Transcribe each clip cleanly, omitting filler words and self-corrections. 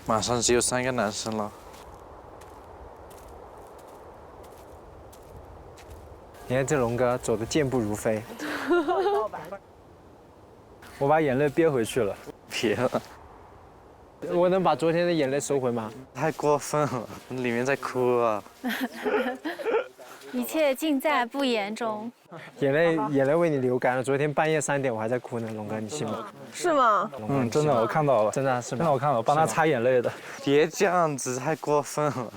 马上只有3个男生了。你看这龙哥走得健步如飞。我把眼泪憋回去了。别了，我能把昨天的眼泪收回吗？太过分了，里面在哭啊。一切尽在不言中。眼泪为你流干了。昨天半夜3点我还在哭呢，龙哥，你信吗？是吗？嗯，真的我看到了，真的是吗？真的我看到了，帮他擦眼泪的。别这样子，太过分了。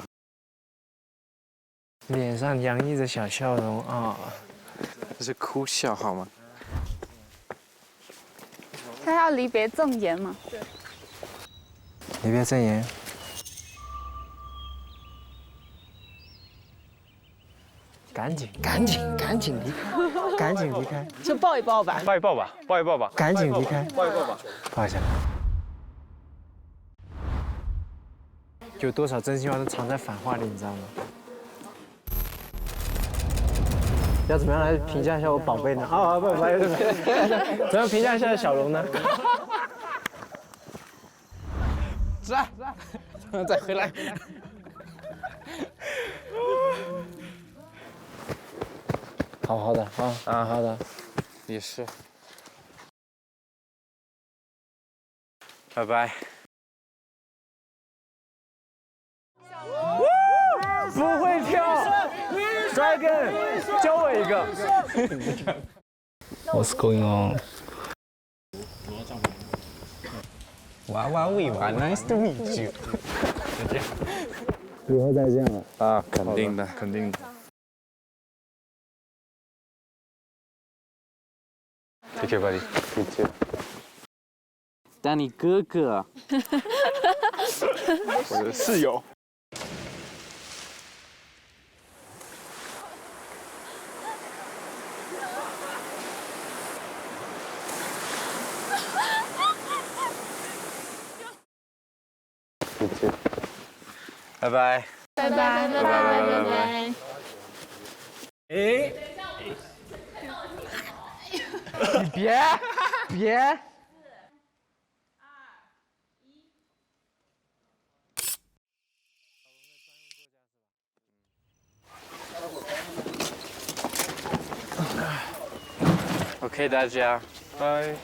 脸上洋溢着小笑容啊！这是哭笑好吗？他要离别赠言嘛？离别赠言。赶紧离开，赶紧离开，就抱一抱吧。抱一抱吧，抱一抱吧，赶紧离开，抱一抱吧。抱一下。有多少真心话都藏在反话里，你知道吗？要怎么样来评价一下我宝贝呢？啊不，怎么样评价一下小龙呢？再回来。好的啊，好的。也是。拜拜。不会跳 ，Dragon， 教我一个。What's going on？ 娃喂娃 ，Nice to meet you。以后再见了。啊，肯定的，肯定的。Take care, buddy. You too. 丹尼哥哥。我的室友。You too. 拜拜。拜拜拜拜拜拜。哎，你别。OK， 大家，拜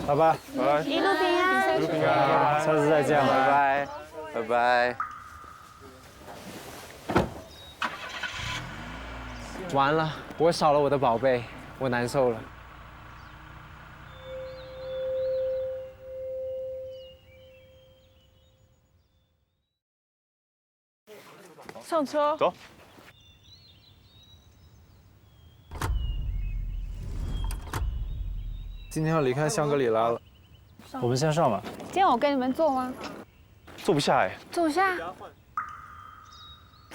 拜拜，拜。一路平安。一路平安。下次再见，拜拜，拜拜。完了，我少了我的宝贝，我难受了。上车。走。今天要离开香格里拉了，我们先上吧。今天我跟你们坐吗？坐不下哎，坐下。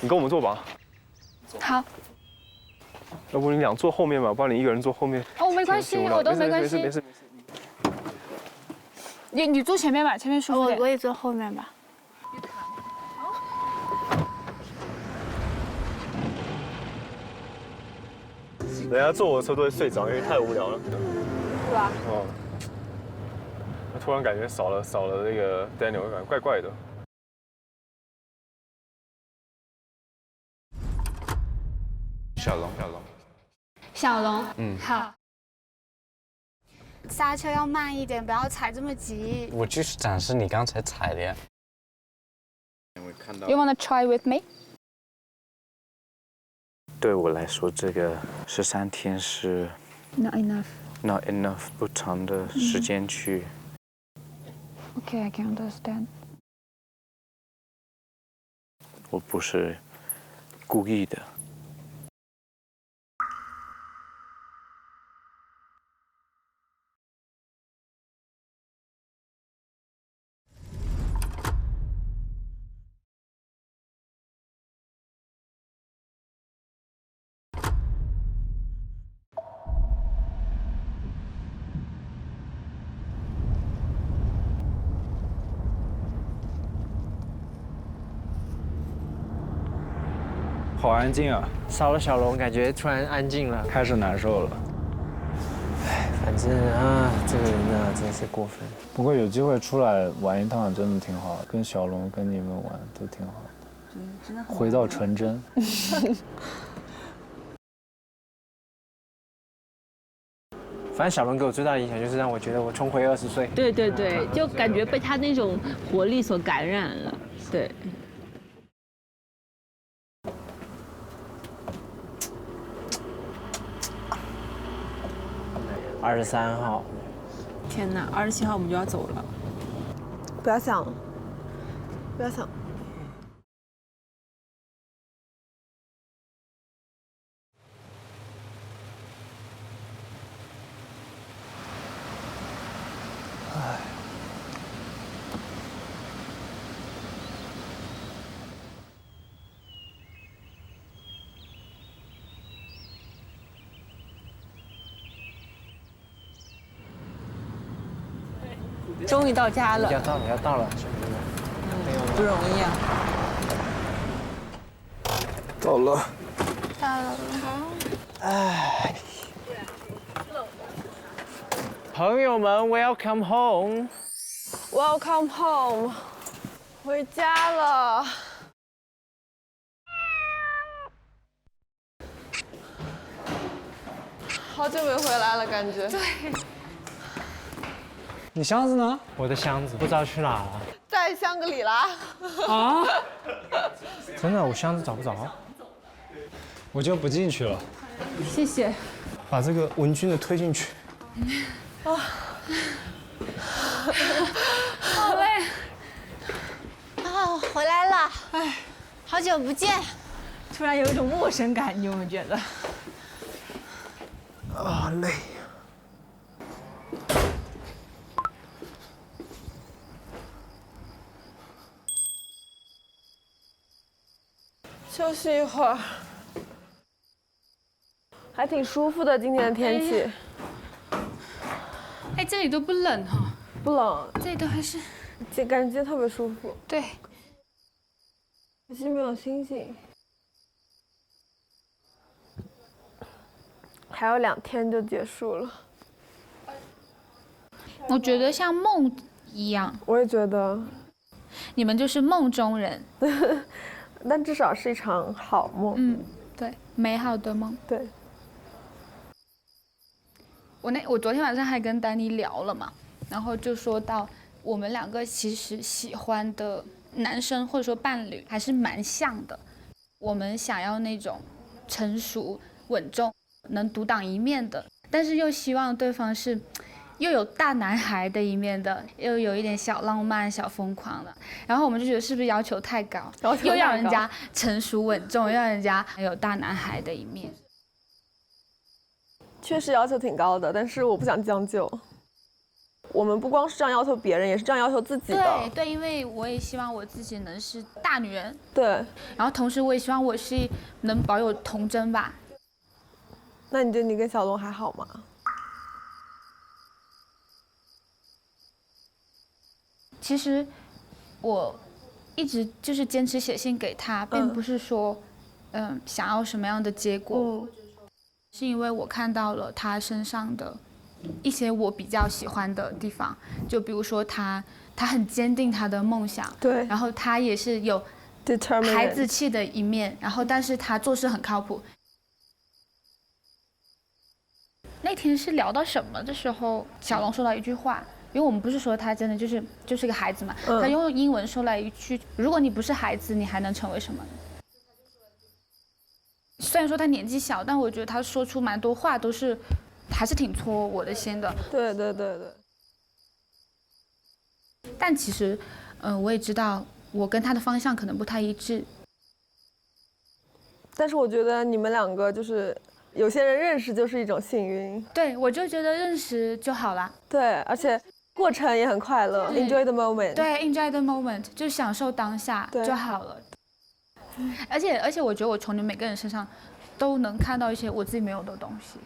你跟我们坐吧。好。要不你俩坐后面吧，不然你一个人坐后面。哦，没关系，我都没关系。没事。你坐前面吧，前面舒服点。我也坐后面吧。人家坐我的车都会睡着，因为太无聊了。是吧？哦。突然感觉少了那个 Daniel， 感觉怪怪的。小龙。嗯，好。刹车要慢一点，不要踩这么急。我就是展示你刚才踩的呀。You wanna try with me？ 对我来说，这个13天是 Not enough. not enough 不长的时间去。Okay, I can understand. 我不是故意的。好安静啊，少了小龙，感觉突然安静了。开始难受了。反反正啊，这个人啊，真是过分。不过有机会出来玩一趟真的挺好的，跟小龙跟你们玩都挺好的，回到纯真。反正小龙给我最大的影响就是让我觉得我重回20岁。对对对，就感觉被他那种活力所感染了。对。23号。天哪，27号我们就要走了。不要想了，不要想。终于到家了，要到了，不容易啊！到了。哎，朋友们 ，Welcome home。 Welcome home， 回家了。好久没回来了，感觉。对。你箱子呢？我的箱子不知道去哪了。在香格里拉。啊？真的，我箱子找不着。我就不进去了。谢谢。把这个文君的推进去。好累。哦，回来了。哎，好久不见。突然有一种陌生感，你有没有觉得？啊，累。休息一会儿，还挺舒服的。今天的天气，哎，这里都不冷哈，不冷，这里都还是，感觉今天特别舒服。对，可惜没有星星，还有2天就结束了。我觉得像梦一样，我也觉得，你们就是梦中人。但至少是一场好梦。嗯，对，美好的梦。对。我昨天晚上还跟丹妮聊了嘛，然后就说到我们2个其实喜欢的男生或者说伴侣还是蛮像的，我们想要那种成熟稳重能独当一面的，但是又希望对方是又有大男孩的一面的，又有一点小浪漫小疯狂的，然后我们就觉得是不是要求太高，又要人家成熟稳重，又要人家有大男孩的一面。确实要求挺高的，但是我不想将就。我们不光是这样要求别人，也是这样要求自己的。对对，因为我也希望我自己能是大女人。对。然后同时我也希望我是能保有童真吧。那你觉得你跟小龙还好吗？其实我一直就是坚持写信给他，并不是说想要什么样的结果，是因为我看到了他身上的一些我比较喜欢的地方，就比如说他很坚定他的梦想，对，然后他也是有孩子气的一面，然后但是他做事很靠谱。那天是聊到什么的时候，小龙说到一句话。因为我们不是说他真的就是个孩子嘛，他用英文说了一句：“如果你不是孩子，你还能成为什么呢？”虽然说他年纪小，但我觉得他说出蛮多话都是，还是挺戳我的心的。对对对对。但其实，我也知道我跟他的方向可能不太一致。但是我觉得你们2个就是有些人认识就是一种幸运。对，我就觉得认识就好了。对，而且。过程也很快乐 ，enjoy the moment。对 ，enjoy the moment， 就享受当下就好了。而且，我觉得我从你们每个人身上都能看到一些我自己没有的东西。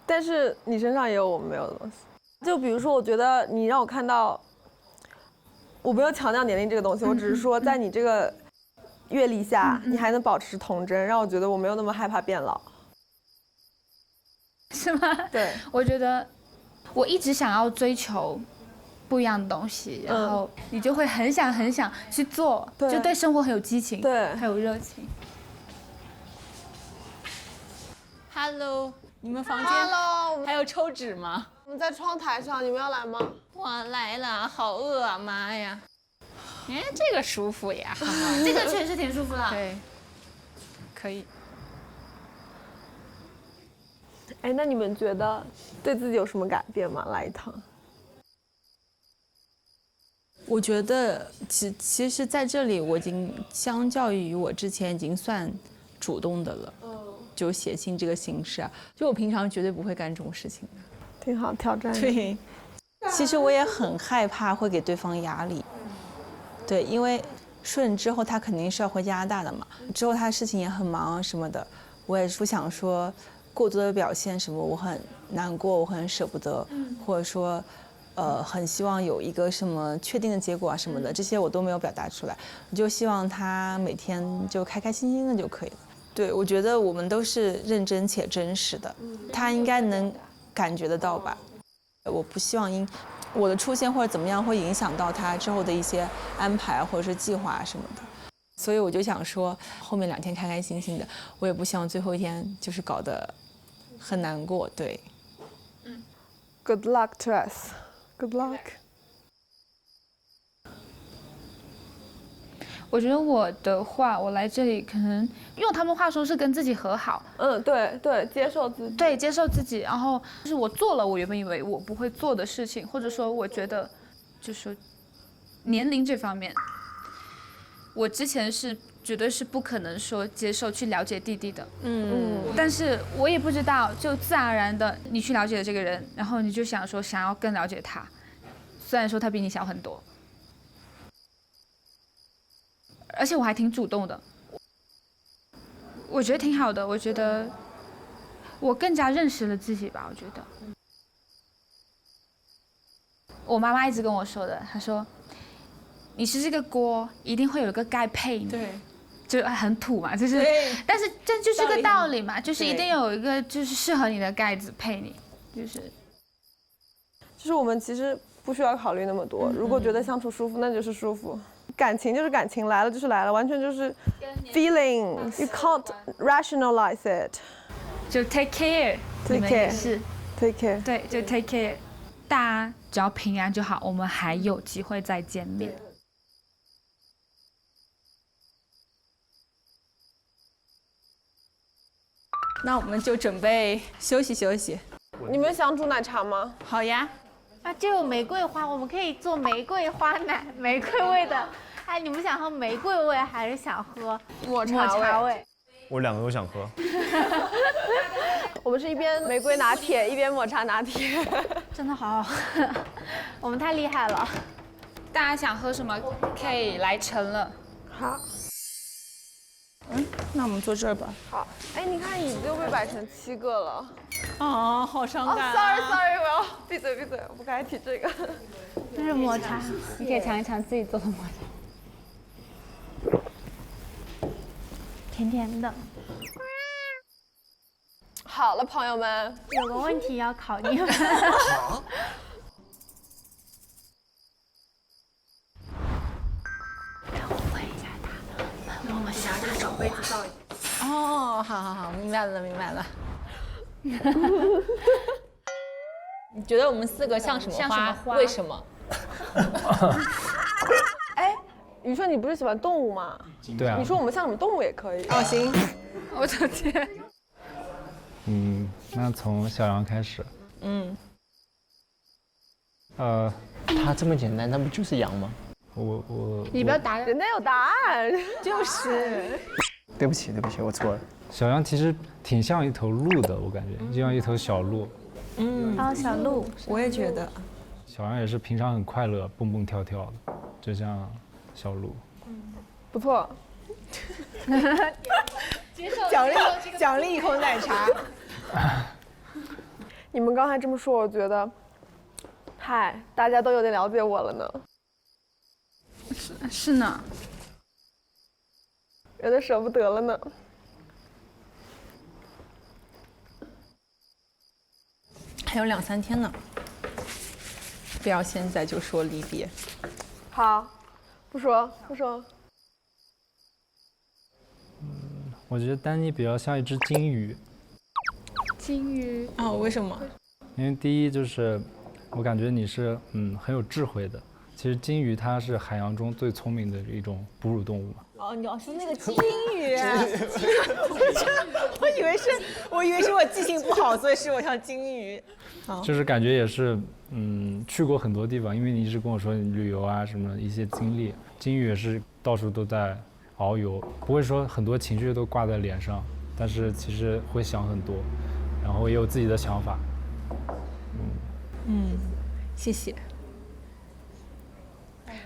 但是你身上也有我们没有的东西。就比如说，我觉得你让我看到，我没有强调年龄这个东西，我只是说在你这个阅历下，你还能保持童真，让我觉得我没有那么害怕变老。是吗？对，我觉得我一直想要追求不一样的东西，然后你就会很想去做，就对生活很有激情，对，很有热情。Hello， 你们房间 Hello， 还有抽纸吗？我们在窗台上，你们要来吗？我来了，好饿啊，妈呀！哎，这个舒服呀，这个确实挺舒服的。对，可以。哎，那你们觉得对自己有什么改变吗？来一趟。我觉得其实在这里我已经相较于我之前已经算主动的了，就写信这个形式啊，就我平常绝对不会干这种事情的。挺好，挑战。对，其实我也很害怕会给对方压力，对，因为顺之后他肯定是要回加拿大的嘛，之后他的事情也很忙什么的，我也是不想说过多的表现什么，我很难过，我很舍不得，或者说。很希望有一个什么确定的结果啊什么的，这些我都没有表达出来，我就希望他每天就开开心心的就可以了。对，我觉得我们都是认真且真实的，他应该能感觉得到吧。我不希望因我的出现或者怎么样会影响到他之后的一些安排或者是计划什么的，所以我就想说后面2天开开心心的，我也不希望最后一天就是搞得很难过。对，Good luck to us. Good luck. 我觉得我的话，我来这里可能用他们话说是跟自己和好。对，接受自己。对，接受自己，然后就是我做了我原本以为我不会做的事情，或者说我觉得，就是年龄这方面，我之前是绝对是不可能说接受去了解弟弟的。但是我也不知道，就自然而然的你去了解了这个人，然后你就想说想要更了解他，虽然说他比你小很多。而且我还挺主动的，我觉得挺好的。我觉得我更加认识了自己吧。我觉得我妈妈一直跟我说的，她说你是这个锅，一定会有一个盖配你。对，就很土嘛，就是，但是这就是个道理嘛，就是一定有一个就是适合你的盖子配你，就是我们其实不需要考虑那么多，如果觉得相处舒服，那就是舒服。感情就是感情，来了就是来了，完全就是 feeling，you can't rationalize it。就 take care，take care 是 take care， 对，就 take care， 大家只要平安就好，我们还有机会再见面。那我们就准备休息休息。你们想煮奶茶吗？好呀。啊，就有玫瑰花，我们可以做玫瑰花奶，玫瑰味的。哎，你们想喝玫瑰味还是想喝抹茶味？我2个都想喝。我们是一边玫瑰拿铁一边抹茶拿铁，真的好好喝，我们太厉害了。大家想喝什么可以来盛了。好。那我们坐这儿吧。好。哎，你看椅子又被摆成7个了。哦，好伤感。Sorry， 我要闭嘴，我不该提这个。这是抹茶，你可以尝一尝自己做的抹茶，甜甜的。好了，朋友们，有个问题要考你们。我们想找杯子倒饮。哦，好，明白了。你觉得我们4个像什么花？为什么？哎，宇顺，你不是喜欢动物吗？对啊。你说我们像什么动物也可以。哦，行。我的天。那从小杨开始。他这么简单，那不就是羊吗？你不要打人家有答案，就是。对不起，我错了。小羊其实挺像一头鹿的，我感觉就像一头小鹿。小鹿，我也觉得。小羊也是平常很快乐，蹦蹦跳跳的，就像小鹿。不错。奖励一口奶茶。你们刚才这么说，我觉得，嗨，大家都有点了解我了呢。是呢。有点舍不得了呢。还有2-3天呢，不要现在就说离别。好，不说。我觉得丹妮比较像一只金鱼。金鱼哦，为什么？因为第一就是我感觉你是很有智慧的。其实金鱼它是海洋中最聪明的一种哺乳动物嘛。哦，你要说那个金鱼，我以为是我记性不好，所以是我像金鱼。就是感觉也是去过很多地方，因为你一直跟我说你旅游啊什么一些经历，金鱼也是到处都在遨游，不会说很多情绪都挂在脸上，但是其实会想很多，然后也有自己的想法。谢谢，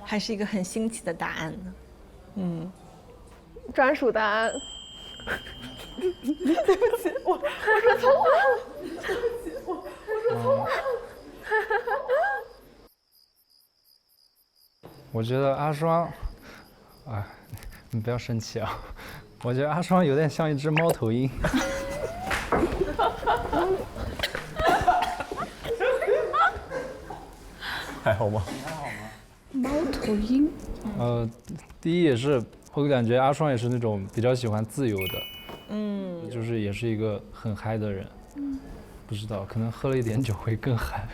还是一个很新奇的答案呢。专属答案。对不起，我说错了。对不起，我说错了。我觉得阿双，你不要生气啊！我觉得阿双有点像一只猫头鹰。还好吗？猫头鹰。第一也是我感觉阿双也是那种比较喜欢自由的，就是也是一个很嗨的人。不知道，可能喝了一点酒会更嗨。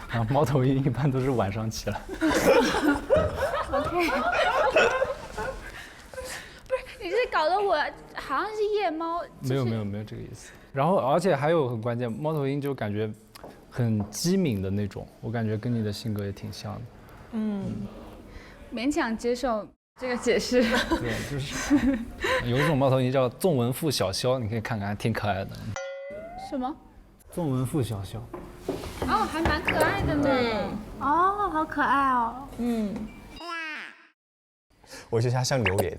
然后猫头鹰一般都是晚上起来。OK。不是，你这搞得我好像是夜猫。没有这个意思。然后而且还有很关键，猫头鹰就感觉很机敏的那种，我感觉跟你的性格也挺像的。勉强接受这个解释。对，就是有一种猫头鹰叫纵纹腹小鸮，你可以看看，还挺可爱的。什么？纵纹腹小鸮。哦，还蛮可爱的呢。哦，好可爱哦。我觉得它像榴莲。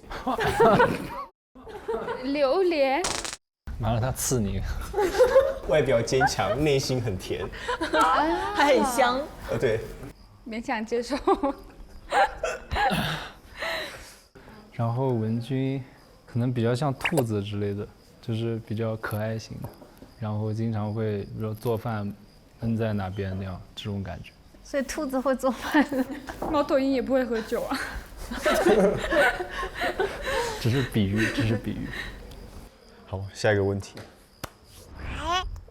榴莲。完了，它刺你。外表坚强，内心很甜。还很香。对。勉强接受。然后文君可能比较像兔子之类的，就是比较可爱型的，然后经常会比如做饭摁在哪边那样，这种感觉。所以兔子会做饭，猫头鹰也不会喝酒啊。只是比喻。好，下一个问题。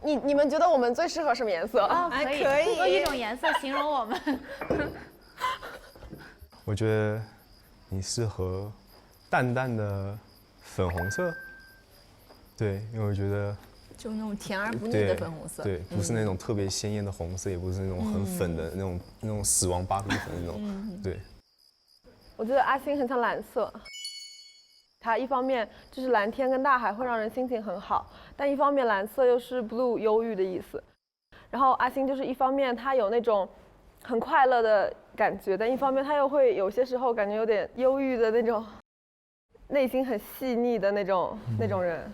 你们觉得我们最适合什么颜色？可以用一种颜色形容我们。我觉得你适合淡淡的粉红色。对，因为我觉得就那种甜而不腻的粉红色。对，不是那种特别鲜艳的红色，也不是那种很粉的那种死亡芭比粉那种。对。我觉得阿星很像蓝色。它一方面就是蓝天跟大海会让人心情很好，但一方面蓝色又是 blue 忧郁的意思。然后阿星就是一方面他有那种很快乐的感觉，但一方面他又会有些时候感觉有点忧郁的那种，内心很细腻的那种人。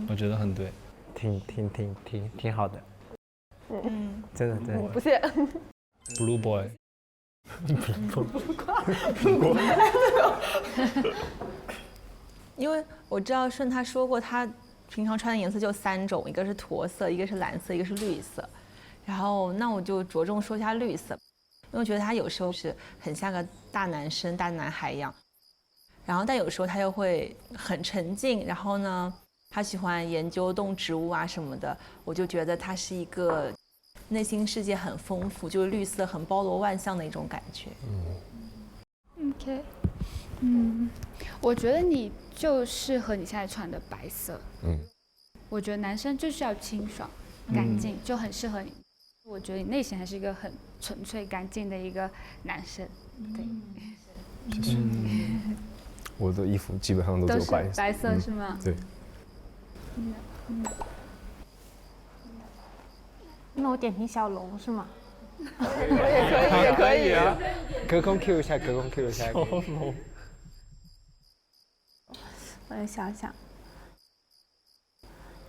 我觉得很对，挺好的。真的。不谢。Blue boy。因为我知道顺他说过，他平常穿的颜色就3种，一个是驼色，一个是蓝色，一个是绿色。然后那我就着重说一下绿色，因为我觉得他有时候是很像个大男生、大男孩一样，然后但有时候他又会很沉静，然后呢，他喜欢研究动植物啊什么的，我就觉得他是一个内心世界很丰富，就是绿色很包罗万象的一种感觉。OK。我觉得你就适合你现在穿的白色。我觉得男生就是要清爽、干净，就很适合你。我觉得你内心还是一个很纯粹、干净的一个男生。对。谢谢。我的衣服基本上都是白色。白色是吗？对。那我点评小龙是吗？也可以啊。隔空 Q 一下。小龙。我来想想，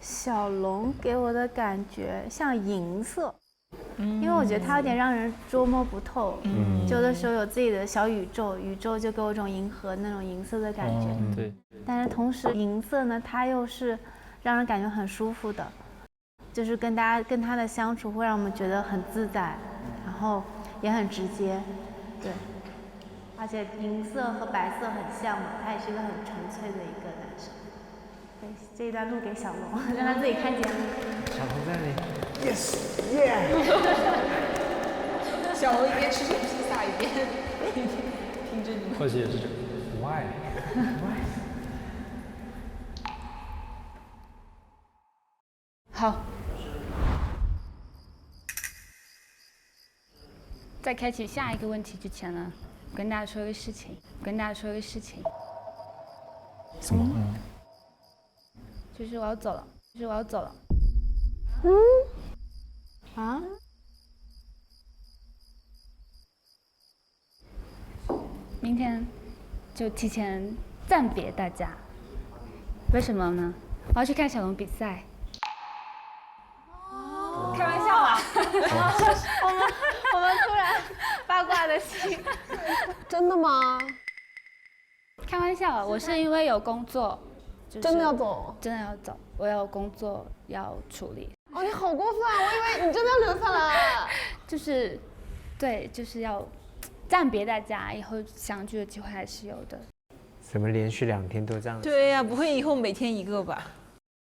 小龙给我的感觉像银色，因为我觉得它有点让人捉摸不透，就有的时候有自己的小宇宙，宇宙就给我一种银河那种银色的感觉。对。但是同时银色呢，它又是让人感觉很舒服的，就是跟他的相处会让我们觉得很自在，然后也很直接，对。而且银色和白色很像嘛，他也是一个很纯粹的一个男生。对，这一段录给小龙，让他自己看节目。小龙在那里 ，yes， 小龙一边吃着披萨一边听着你们。或许也是这个 ，why？ 好，在开启下一个问题之前呢，我跟大家说一个事情，什么？就是我要走了，啊？明天就提前暂别大家。为什么呢？我要去看小龙比赛。开玩笑啦！我们突然八卦的心，真的吗？开玩笑，我是因为有工作，就是、真的要走？真的要走，我有工作要处理。哦，你好过分啊！我以为你真的要留下来。就是，对，就是要暂别大家，以后相聚的机会还是有的。怎么连续2天都这样？对呀、不会以后每天一个吧？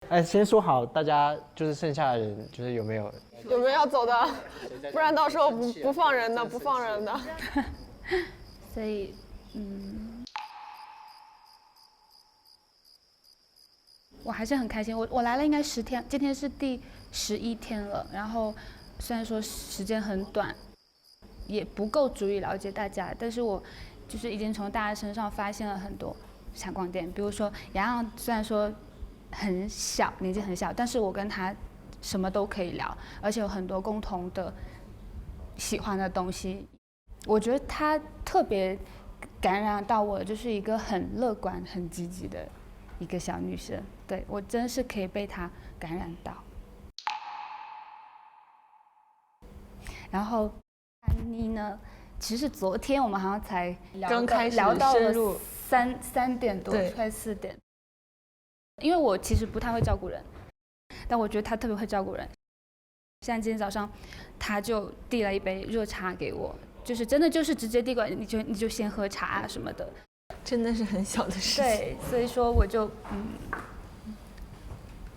哎，先说好，大家就是剩下的人，就是有没有要走的？不然到时候不放人的，所以，我还是很开心。我来了应该10天，今天是第11天了。然后虽然说时间很短，也不够足以了解大家，但是我就是已经从大家身上发现了很多闪光点。比如说洋洋，虽然说很小，年纪很小，但是我跟他什么都可以聊，而且有很多共同的喜欢的东西。我觉得他特别感染到我，就是一个很乐观、很积极的一个小女生。对，我真是可以被她感染到。然后安妮呢，其实昨天我们好像才刚开始聊到了深入3点多，快4点。因为我其实不太会照顾人，但我觉得她特别会照顾人。像今天早上，她就递了一杯热茶给我，就是真的就是直接递过来，你就先喝茶啊什么的，真的是很小的事情。对，所以说我就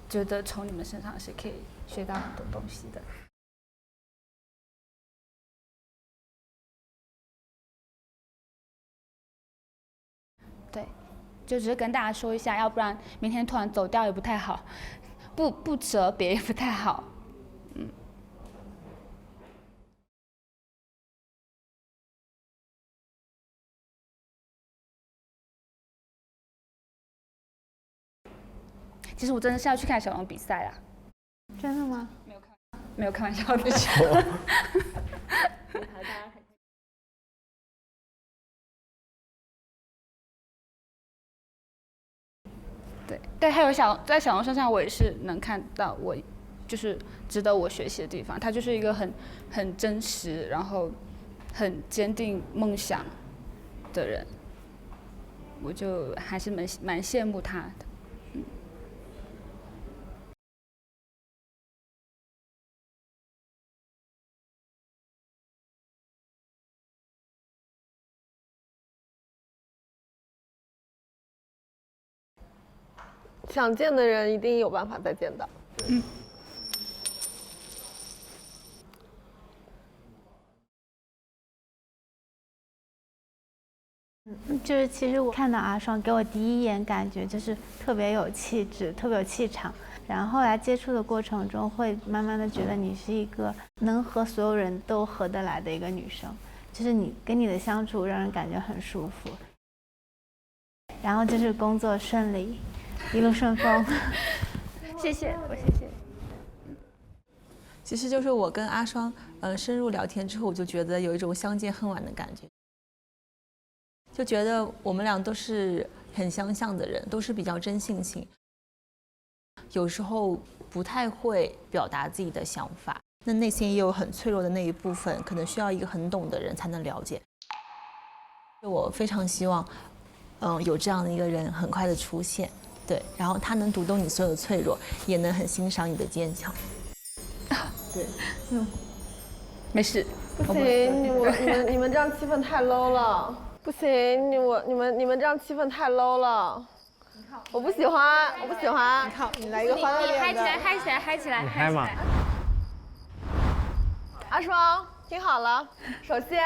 觉得从你们身上是可以学到很多东西的。对，就只是跟大家说一下，要不然明天突然走掉也不太好，不辞而别也不太好。其实我真的是要去看小龙比赛啦。真的吗？没有开玩笑的。对，还有在小龙身上，我也是能看到我就是值得我学习的地方。他就是一个很真实，然后很坚定梦想的人，我就还是蛮羡慕他的。想见的人一定有办法再见到。就是其实我看到阿双，给我第一眼感觉就是特别有气质，特别有气场。然后后来接触的过程中，会慢慢的觉得你是一个能和所有人都合得来的一个女生，就是你跟你的相处让人感觉很舒服。然后就是工作顺利，一路顺风。谢谢。其实就是我跟阿双深入聊天之后，我就觉得有一种相见恨晚的感觉，就觉得我们俩都是很相像的人，都是比较真性情，有时候不太会表达自己的想法，那内心也有很脆弱的那一部分，可能需要一个很懂的人才能了解。我非常希望有这样的一个人很快的出现，对，然后他能读懂你所有的脆弱，也能很欣赏你的坚强。对，没事。不行，你们这样气氛太 low 了。不行，你们这样气氛太 low 了。我不喜欢，我不喜欢。好，你来一个欢乐点的。嗨起来，嗨起来，嗨起来！你嗨嘛？阿双，听好了，首先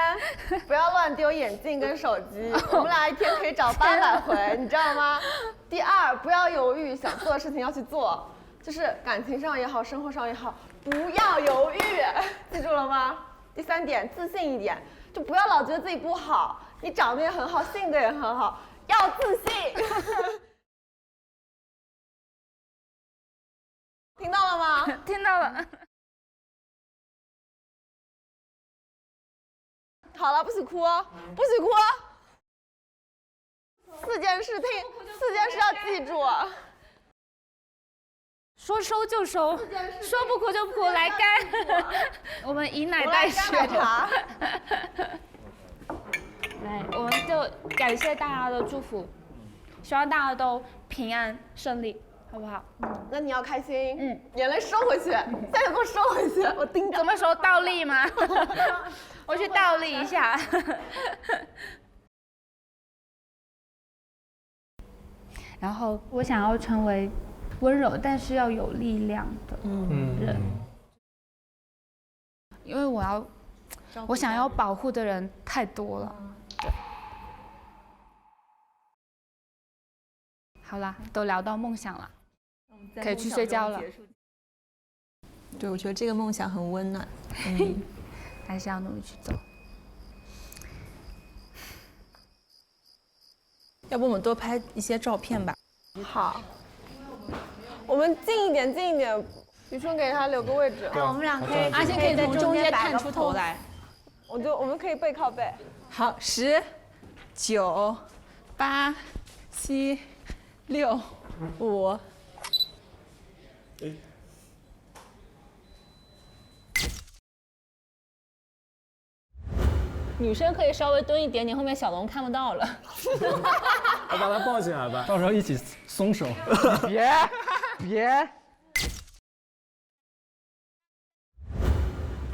不要乱丢眼镜跟手机，我们俩一天可以找800回，你知道吗？第二，不要犹豫，想做的事情要去做，就是感情上也好，生活上也好，不要犹豫，记住了吗？第三点，自信一点，就不要老觉得自己不好，你长得也很好，性格也很好，要自信。听到了吗？听到了。好了，不许哭哦，不许哭哦。4件事要记住。说收就收，说不哭就不哭，来干！我们以奶代血。茶。来，我们就感谢大家的祝福，希望大家都平安顺利，好不好？那你要开心，眼泪收回去，现在给我收回去，我盯着。什么时候倒立吗？我去倒立一下。然后我想要成为温柔但是要有力量的人，因为我想要保护的人太多了。对。好啦，都聊到梦想了，可以去睡觉了。对，我觉得这个梦想很温暖。还是要努力去走。要不我们多拍一些照片吧？好，我们近一点，近一点。雨春给他留个位置。我们俩可以，阿星可以从中间探出头来。我们可以背靠背。好，10、9、8、7、6、5。女生可以稍微蹲一点点，后面小龙看不到了。我把他抱起来吧，到时候一起松手。别。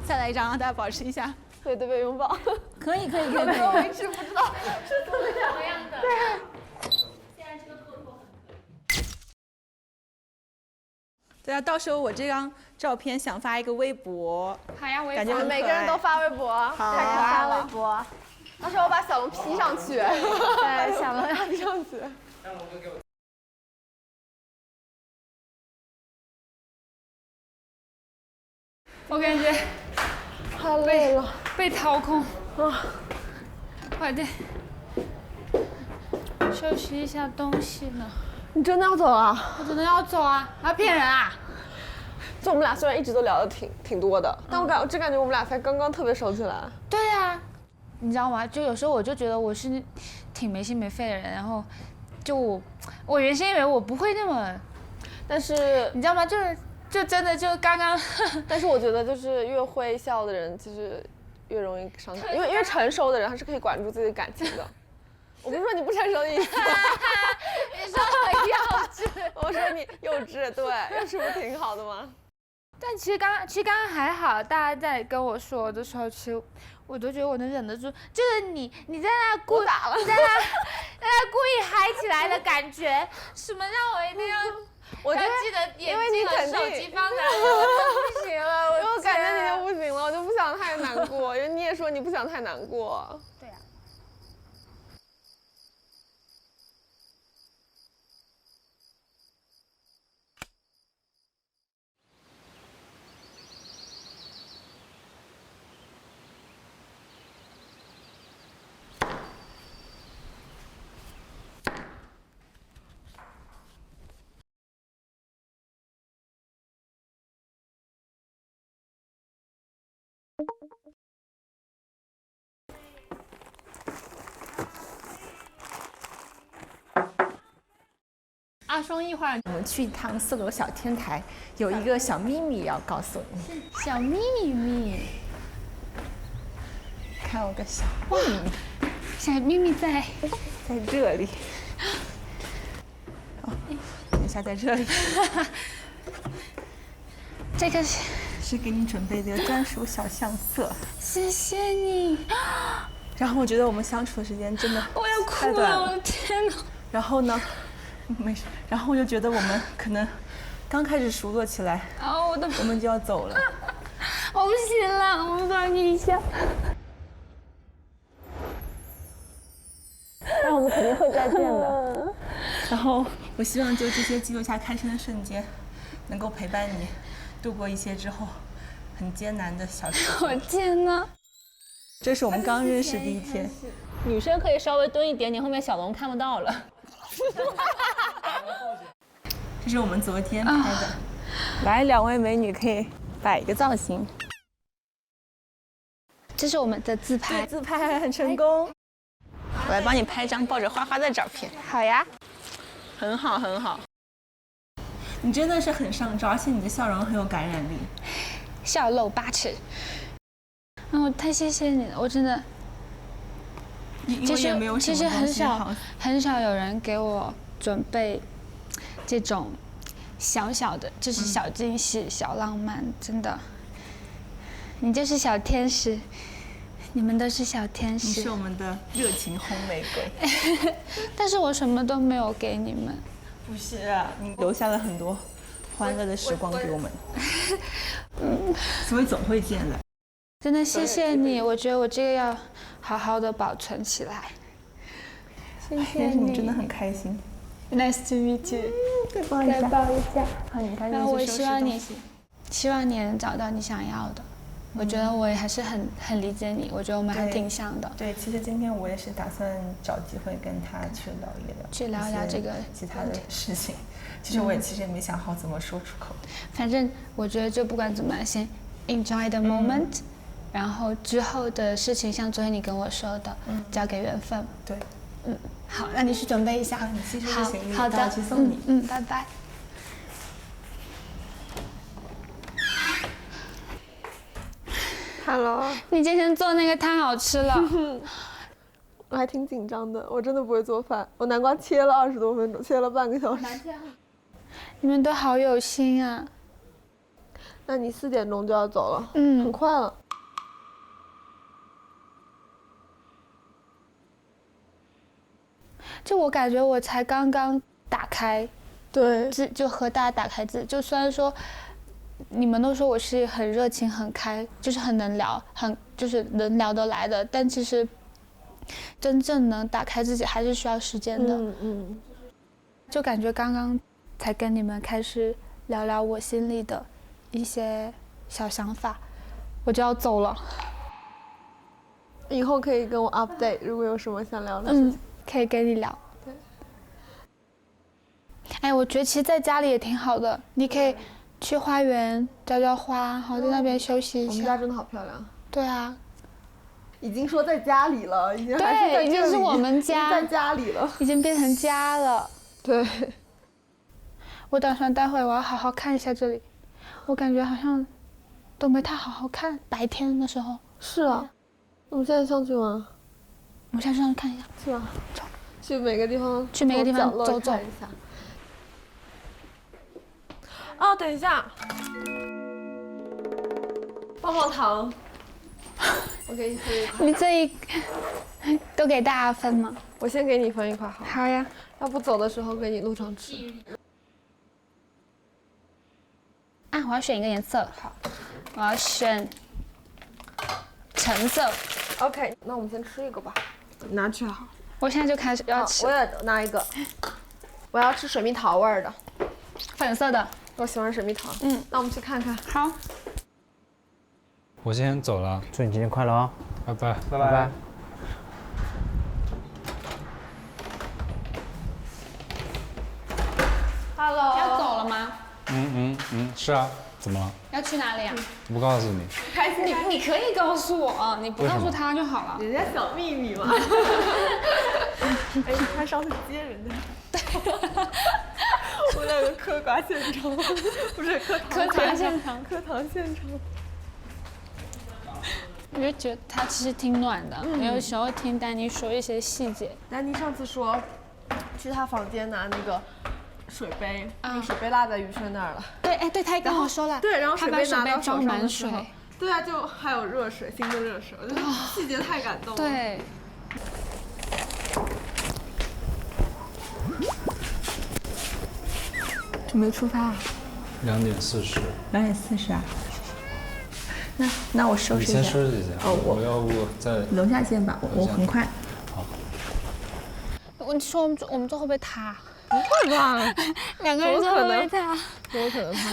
再来一张，大家保持一下。背对背拥抱。可以。我一直不知道是怎么样的。对。现在这个扣扣很对啊，到时候我这张照片想发一个微博。好呀，感觉每个人都发微博。好，发微博。到时候我把小龙 P 上去。对，小龙要 P 上去。我感觉太累了，被掏空啊！快点收拾一下东西呢。你真的要走啊？我真的要走啊！还骗人啊！就我们俩虽然一直都聊得挺多的，但我只感觉我们俩才刚刚特别熟起来。对呀，你知道吗？就有时候我就觉得我是挺没心没肺的人，然后就我原先以为我不会那么，但是你知道吗？就真的就刚刚，但是我觉得就是越会笑的人，其实越容易伤害，因为成熟的人他是可以管住自己的感情的。我不是说你不成熟的意思，你说我幼稚，我说你幼稚，对，是不是挺好的吗？但其实刚刚还好，大家在跟我说的时候，其实我都觉得我能忍得住，就是你在那你在那故意嗨起来的感觉，什么让我一定要。我就记得眼睛和手机放在我不行了，因为我感觉你就不行了，我就不想太难过，因为你也说你不想太难过。对呀。阿双，一会儿我们去一趟4楼小天台，有一个小秘密要告诉你。小秘密，看我个小秘密，小秘密在这里。哦，等一下，在这里。这个是是给你准备的专属小相册。谢谢你。然后我觉得我们相处的时间真的我要太短哭了，我的天哪！然后呢，没事。然后我就觉得我们可能刚开始熟络起来，我们就要走了。我不行了，我抱你一下。但我们肯定会再见的。然后我希望就这些记录下开心的瞬间，能够陪伴你度过一些之后很艰难的小时光。我天哪！这是我们刚认识第一天。女生可以稍微蹲一点点，后面小龙看不到了。这是我们昨天拍的。来，2位美女可以摆一个造型。这是我们的自拍，自拍很成功。我来帮你拍张抱着花花的照片。好呀，很好很好。你真的是很上招，而且你的笑容很有感染力。笑露8尺。我太谢谢你了，我真的。其实很少有人给我准备这种小小的，就是小惊喜、小浪漫，真的。你就是小天使，你们都是小天使。你是我们的热情红玫瑰。但是我什么都没有给你们。不是啊，你留下了很多欢乐的时光给我们。所以总会见的。真的谢谢你，我觉得我这个要好好的保存起来。谢谢你，你真的很开心。Nice to meet you。再抱一下。再抱一下。好，你开心。然后我希望你能找到你想要的。我觉得我也还是很理解你，我觉得我们还挺像的。对，其实今天我也是打算找机会跟他去聊一聊这个其他的事情。其实我其实也没想好怎么说出口。反正我觉得就不管怎么样，先 enjoy the moment。然后之后的事情，像昨天你跟我说的，交给缘分。对，好，那你去准备一下。你去收拾行李，好的，去送你。拜拜。Hello， 你今天做那个太好吃了。我还挺紧张的，我真的不会做饭，我南瓜切了20多分钟，切了半个小时。你们都好有心啊。那你4点钟就要走了，很快了。就我感觉我才刚刚打开，对，就和大家打开自己。就虽然说你们都说我是很热情、很开，就是很能聊，就是能聊得来的，但其实真正能打开自己还是需要时间的。就感觉刚刚才跟你们开始聊聊我心里的一些小想法，我就要走了。以后可以跟我 update， 如果有什么想聊的事情。可以跟你聊。对。哎，我觉得其实在家里也挺好的，你可以去花园浇浇花，好在那边休息一下。我们家真的好漂亮。对啊。已经说在家里了，已经对，已经是我们家，在家里了，已经变成家了。对。我打算待会我要好好看一下这里，我感觉好像都没太好好看，白天的时候。是啊。我们现在上去吗？我们下去上去看一下。是吧？走。去每个地方走走一下。哦，等一下。棒棒糖。我给你分一块。你这一都给大家分吗？我先给你分一块好。好呀。要不走的时候给你路上吃。啊，我要选一个颜色。好。我要选橙色。OK， 那我们先吃一个吧。拿去好。我现在就开始要吃。我也拿一个。我要吃水蜜桃味的。粉色的。我喜欢水蜜桃。那我们去看看。好。我先走了，祝你节日快乐啊！拜拜，拜拜。Hello。要走了吗？是啊，怎么了？要去哪里啊？不告诉你。开心。你可以告诉我，你不告诉他就好了。人家小秘密嘛。哎，他上次接人的。我两个嗑瓜现场，不是嗑糖现场，嗑糖现场。我就觉得他其实挺暖的，有时候听丹妮说一些细节。丹妮上次说，去他房间拿那个水杯，那个水杯落在宇顺那儿了。对，哎，对，他也跟我说了，对，然后水杯拿到手装满水，对啊，就还有热水，新的热水，我觉得细节太感动了。对。准备出发2点40。2点40啊？那我收拾一下。你先收拾一下。哦，我要不在楼下见吧，我很快。好。你说我们坐会不会塌？不会吧？2个人坐会不会塌？怎么可能塌？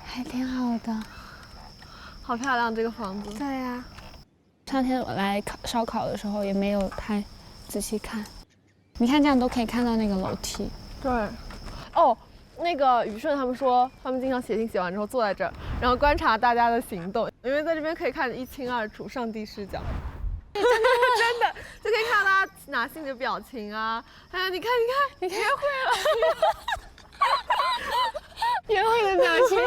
还挺好的。好漂亮这个房子。对呀。上天我来烧烤的时候也没有太仔细看，你看这样都可以看到那个楼梯。对。哦。那个宇顺他们说，他们经常写信写完之后坐在这儿，然后观察大家的行动，因为在这边可以看得一清二楚，上帝视角。真的就可以看到大家拿信的表情啊！哎呀，你看，约会了，约会的表情，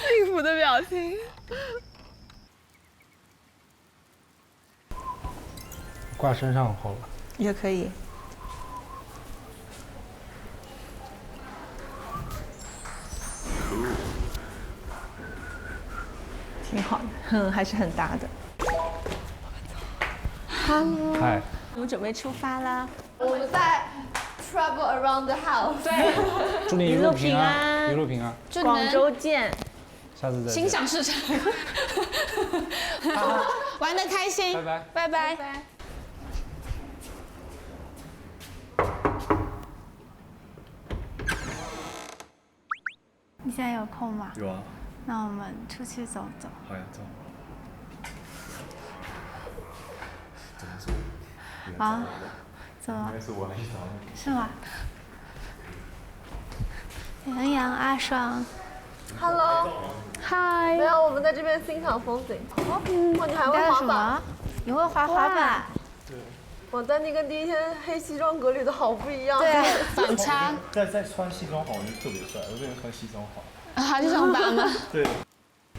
幸福的表情。挂身上好了。也可以。挺好的，还是很搭的。Hello， 嗨，我们准备出发啦。我们在 travel around the house。祝你一路平安，一路平安。广州见，下次再见。心想事成。玩得开心，拜拜，拜拜。你现在有空吗？有啊。那我们出去走走。好呀，走。啊？怎么？应该是我来找你。是吗？杨洋、阿爽 ，Hello， 嗨。没有，我们在这边欣赏风景。哇，你还会滑板？你会滑滑板？对。哇，丹妮跟第一天黑西装革履的好不一样。对啊，反差。再穿西装好像就特别帅，我这边穿西装好。还去上班吗？对。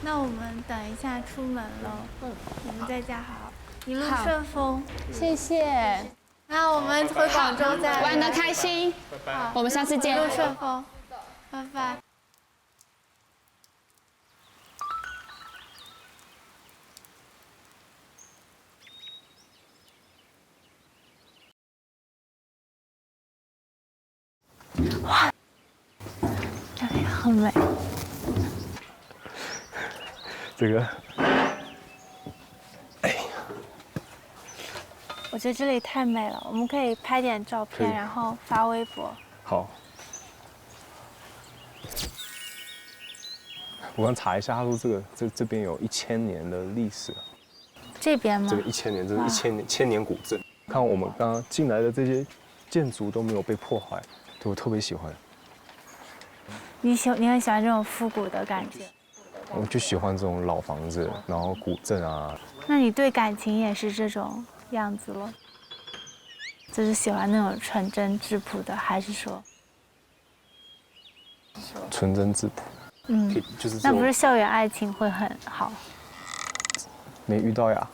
那我们等一下出门了，你们在家好，一路顺风，谢谢。那我们回广州再玩得开心，拜拜。我们下次见，一路顺风，拜拜。哇，这里很美。这个，我觉得这里太美了，我们可以拍点照片，然后发微博。好。我刚查一下，他说这边有1000年的历史。这边吗？这个1000年，这是千年古镇。看我们刚刚进来的这些建筑都没有被破坏，对我特别喜欢。你很喜欢这种复古的感觉？我就喜欢这种老房子，然后古镇啊。那你对感情也是这种样子了？就是喜欢那种纯真质朴的，还是说？纯真质朴。嗯，就是那不是校园爱情会很好？没遇到呀。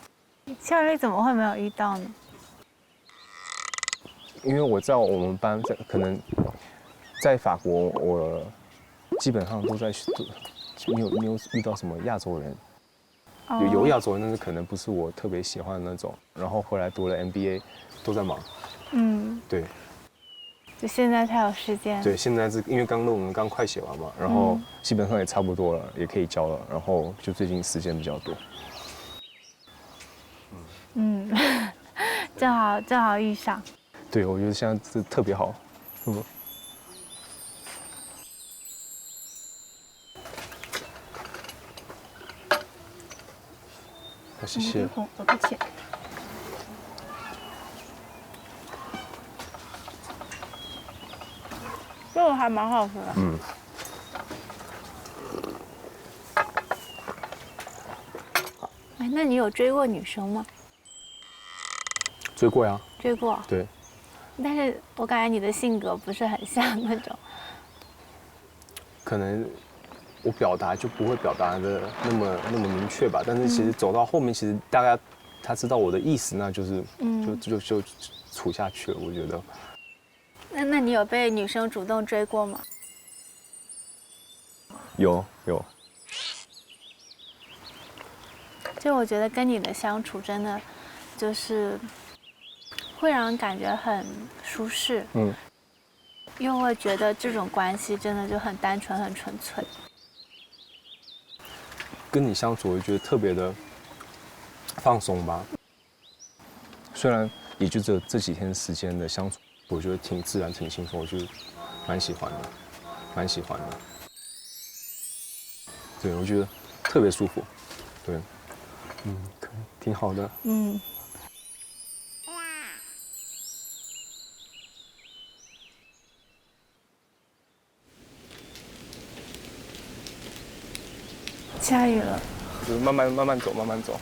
校园里怎么会没有遇到呢？因为我在我们班，可能在法国，我基本上都在没有遇到什么亚洲人，有亚洲人，但是可能不是我特别喜欢的那种。然后后来读了 MBA， 都在忙。嗯，对。就现在才有时间。对，现在是因为论文刚快写完嘛，然后基本上也差不多了，也可以交了，然后就最近时间比较多。嗯，正好遇上。对，我觉得现在这特别好，好，谢谢。不客气。这个还蛮好吃的。嗯。哎，那你有追过女生吗？追过呀。追过。对。但是我感觉你的性格不是很像那种。可能我表达就不会表达的那么明确吧，但是其实走到后面，其实大概他知道我的意思，那就是就处下去了，我觉得。那你有被女生主动追过吗？有。就我觉得跟你的相处真的就是会让人感觉很舒适，又会觉得这种关系真的就很单纯、很纯粹。跟你相处，我觉得特别的放松吧。虽然也就只有这几天时间的相处，我觉得挺自然、挺轻松，我就蛮喜欢的。对，我觉得特别舒服。对，可以，挺好的。下雨了，就是慢慢走。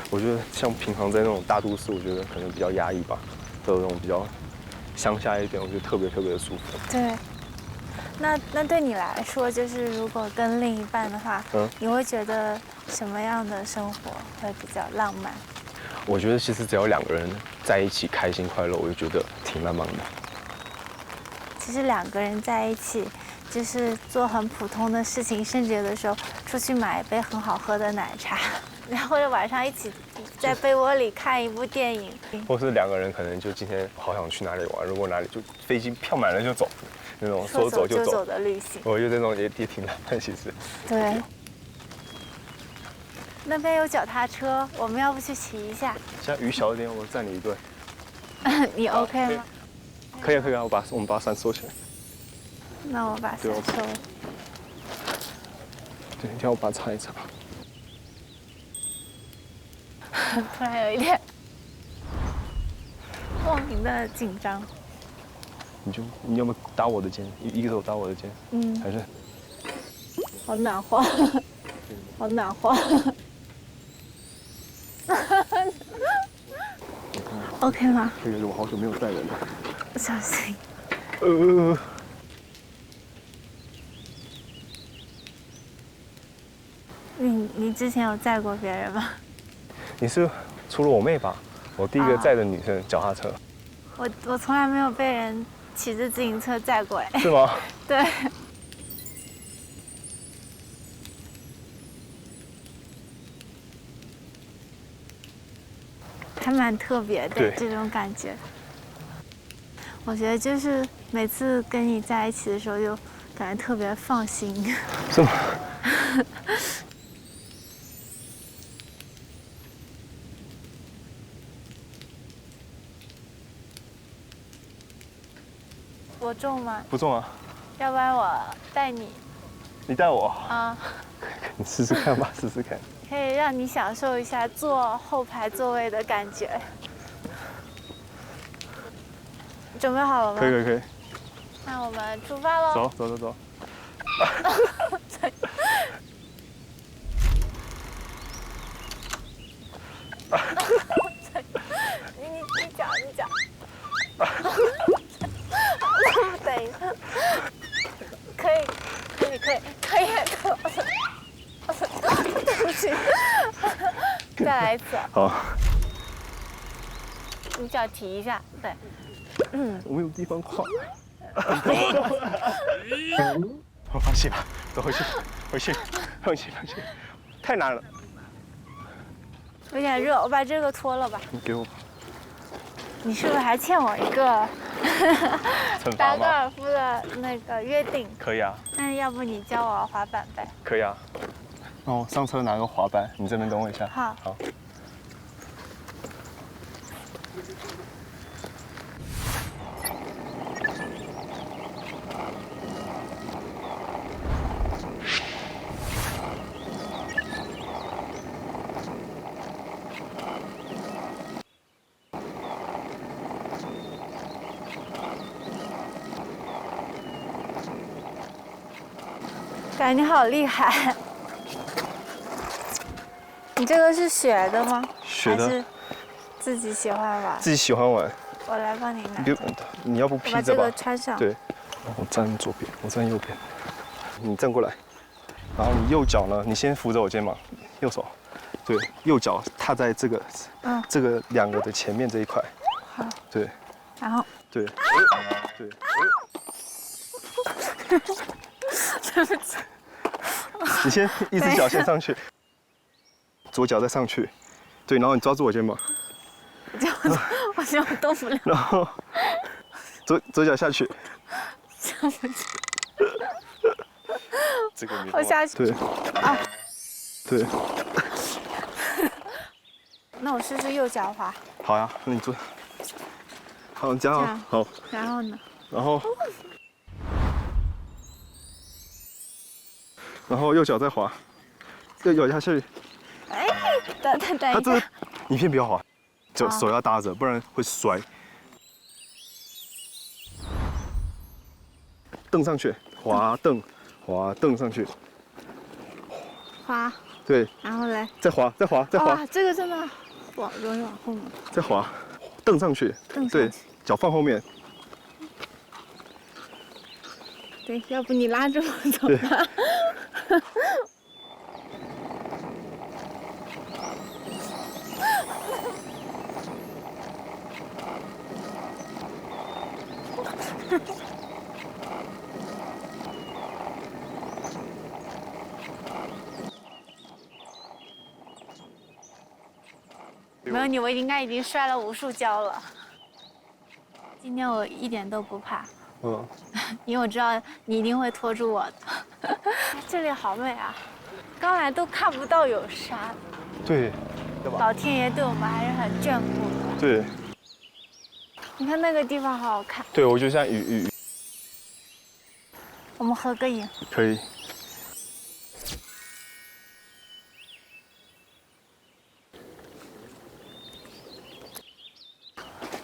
我觉得像平常在那种大都市，我觉得可能比较压抑吧，都有那种比较乡下一点，我觉得特别的舒服。对。那对你来说，就是如果跟另一半的话，你会觉得什么样的生活会比较浪漫？我觉得其实只要2个人在一起开心快乐，我就觉得挺浪漫的。其实2个人在一起，就是做很普通的事情，甚至有的时候出去买一杯很好喝的奶茶，然后或者晚上一起在被窝里看一部电影。或是2个人可能就今天好想去哪里玩，如果哪里就飞机票买了就走，那种说走就走的旅行。我觉得这种也挺浪漫，其实。对。那边有脚踏车，我们要不去骑一下？现在雨小一点，我载你一顿。你 OK 吗？可以啊，我们把伞收起来。那我把伞收。对，你看我把它擦一擦。突然有一点莫名的紧张。你有没有搭我的肩？一个手搭我的肩。还是。好暖和，好暖和。OK 吗？可以，我好久没有载人了。小心。你之前有载过别人吗？你是除了我妹吧？我第一个载的女生脚踏车。我从来没有被人骑着自行车载过哎。是吗？对。还蛮特别的这种感觉。我觉得就是每次跟你在一起的时候，就感觉特别放心。是吗？我重吗？不重啊。要不然我带你。你带我？啊。你试试看吧，试试看。可以让你享受一下坐后排座位的感觉。准备好了吗？可以。那我们出发喽！走。你讲。等一下。可以。对不起。再来一次。好。你脚提一下，对。我没有地方跨。我放弃吧，走回去，放弃，太难了。有点热，我把这个脱了吧。你给我。你是不是还欠我一个打高尔夫的那个约定？可以啊。那要不你教我滑板呗？可以啊。那我上车拿个滑板，你这边等我一下。好。感觉你好厉害！你这个是学的吗？学的。还是自己喜欢玩？自己喜欢玩。我来帮你拿。你要不披着吧？把这个穿上。对。我站左边，我站右边。你站过来，然后你右脚呢，你先扶着我肩膀，右手，对，右脚踏在这个2个的前面这一块。好。对。然后对，对。对不起。你先一只脚先上去，左脚再上去，对，然后你抓住我肩膀，我现在动不了。然后左脚下去，下不去。这个我下去。对。啊。对。那我试试右脚滑。好呀，那你做。好，你加好。好。然后呢？然后右脚再滑，右脚下去。哎，等一下。他这，你先不要滑，手要搭着，不然会摔。蹬上去，滑蹬上去。滑。对。然后嘞？再滑。哇，这个真的容易往后面。再滑，蹬上去。对，脚放后面。对，要不你拉着我走吧。没有你，我应该已经摔了无数跤了。今天我一点都不怕。因为我知道你一定会拖住我的。这里好美啊！刚来都看不到有沙。对。老天爷对我们还是很眷顾的。对。你看那个地方好好看。对，我觉得像雨。我们合个影。可以。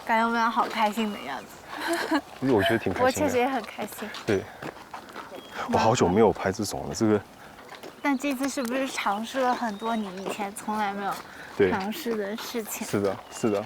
感觉我们俩好开心的样子。我觉得挺开心的。我确实也很开心。对。我好久没有拍这种了，这个。但这次是不是尝试了很多你以前从来没有尝试的事情？是的，是的。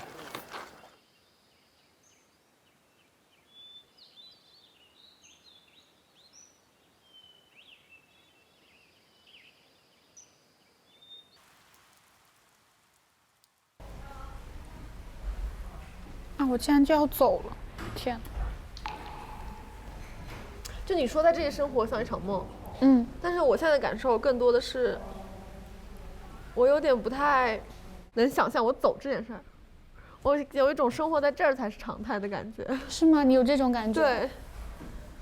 啊，我竟然就要走了，天！就你说在这里生活像一场梦，但是我现在的感受更多的是，我有点不太能想象我走这件事儿，我有一种生活在这儿才是常态的感觉。是吗？你有这种感觉？对，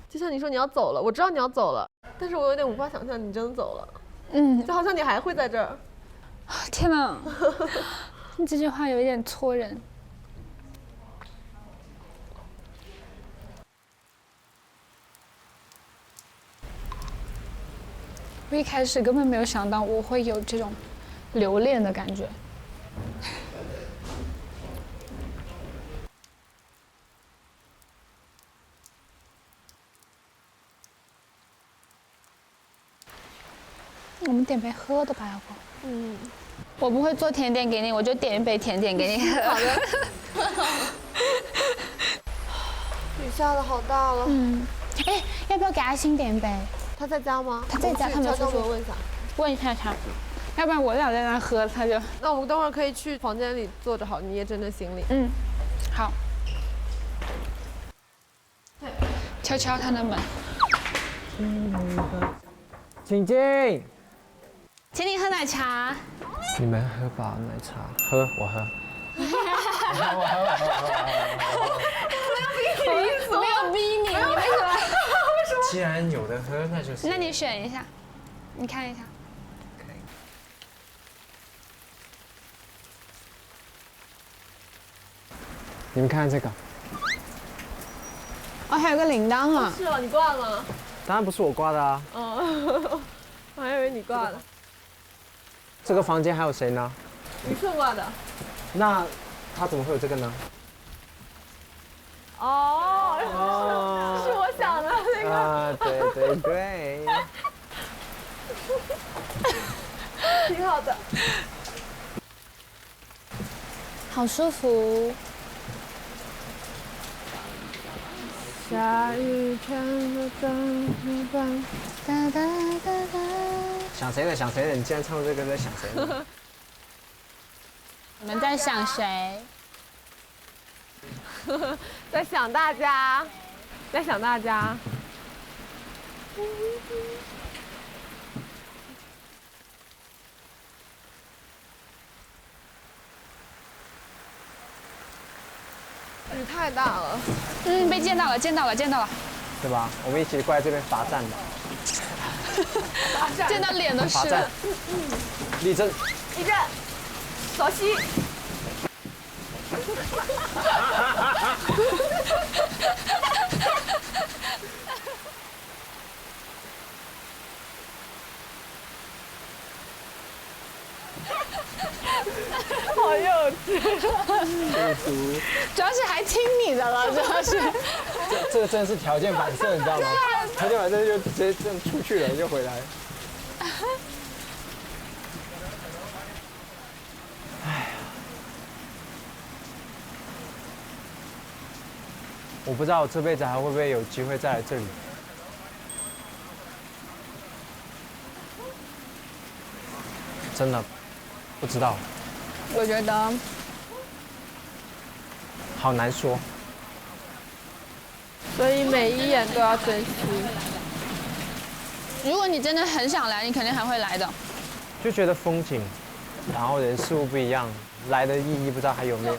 就像你说你要走了，我知道你要走了，但是我有点无法想象你真的走了，就好像你还会在这儿。天哪，你这句话有一点戳人。我一开始根本没有想到我会有这种留恋的感觉。我们点杯喝的吧，要不？我不会做甜点给你，我就点一杯甜点给你喝。好的。雨下的好大了。哎，要不要给阿星点一杯？他在家吗？他在家，他没有出去。问一下他，要不然我俩在那喝，他就。那我们等会儿可以去房间里坐着，好，你也整整行李。好。敲敲他的门。请进。请你喝奶茶。你们喝吧，奶茶。喝，我喝。没有逼你，你为什么？既然有的喝，那就是。那你选一下，你看一下。你们看这个。哦，还有个铃铛啊。是哦，你挂了。当然不是我挂的啊。我还以为你挂的。这个房间还有谁呢？于顺挂的。那他怎么会有这个呢？是我想的那个。啊，对。挺好的。好舒服。下雨天的怎么办？哒哒哒哒。想谁呢？想谁呢？你既然唱这个，在想谁呢？你们在想谁？在想大家，在想大家。雨太大了。被见到了，见到了，见到了。对吧？我们一起过来这边罚站吧。见到脸都湿了。立正。立正。稍息。好幼稚。主要是还听你的了，主要是。这个真的是条件反射，你知道吗？条件反射就直接这样出去了，就回来。哎，我不知道我这辈子还会不会有机会再来这里。真的不知道。我觉得好难说。所以每一眼都要珍惜。如果你真的很想来，你肯定还会来的。就觉得风景，然后人事物不一样，来的意义不知道还有没有。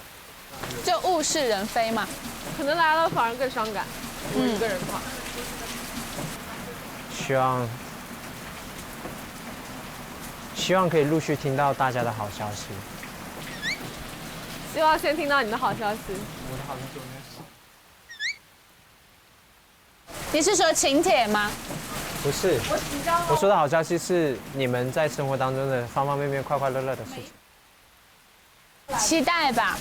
就物是人非嘛。可能来了反而更伤感。一个人的话。希望可以陆续听到大家的好消息。希望先听到你的好消息。我的好消息没有。你是说请帖吗？不是，我说的好消息是你们在生活当中的方方面面快快乐乐的事情。期待吧。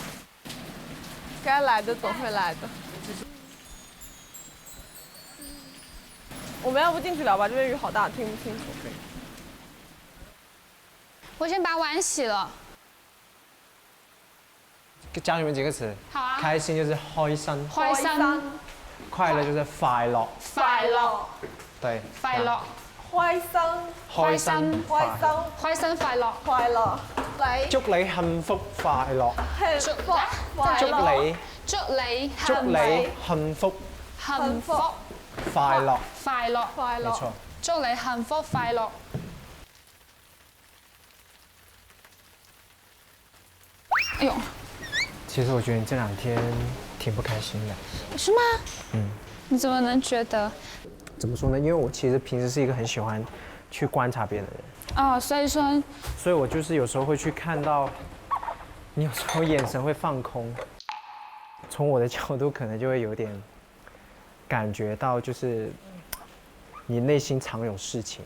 该来的总会来的。我们要不进去聊吧，这边雨好大，听不清楚。我先把碗洗了。教你们几个词。好啊。开心就是開心。開心。快樂就是快樂。快樂。對。快樂。開心。開心。開心。開心快樂。快樂。祝你幸福快樂。幸福快樂。祝你幸福。幸福。快樂。快樂。快樂。沒錯。祝你幸福快樂。哎呦。其實我覺得你這兩天挺不開心的。是嗎？你怎麼能覺得？怎麼說呢？因為我其實平時是一個很喜歡去觀察別人的人。哦，所以我就是有時候會去看到，你有時候眼神會放空。從我的角度可能就會有點感覺到，就是你內心藏有事情。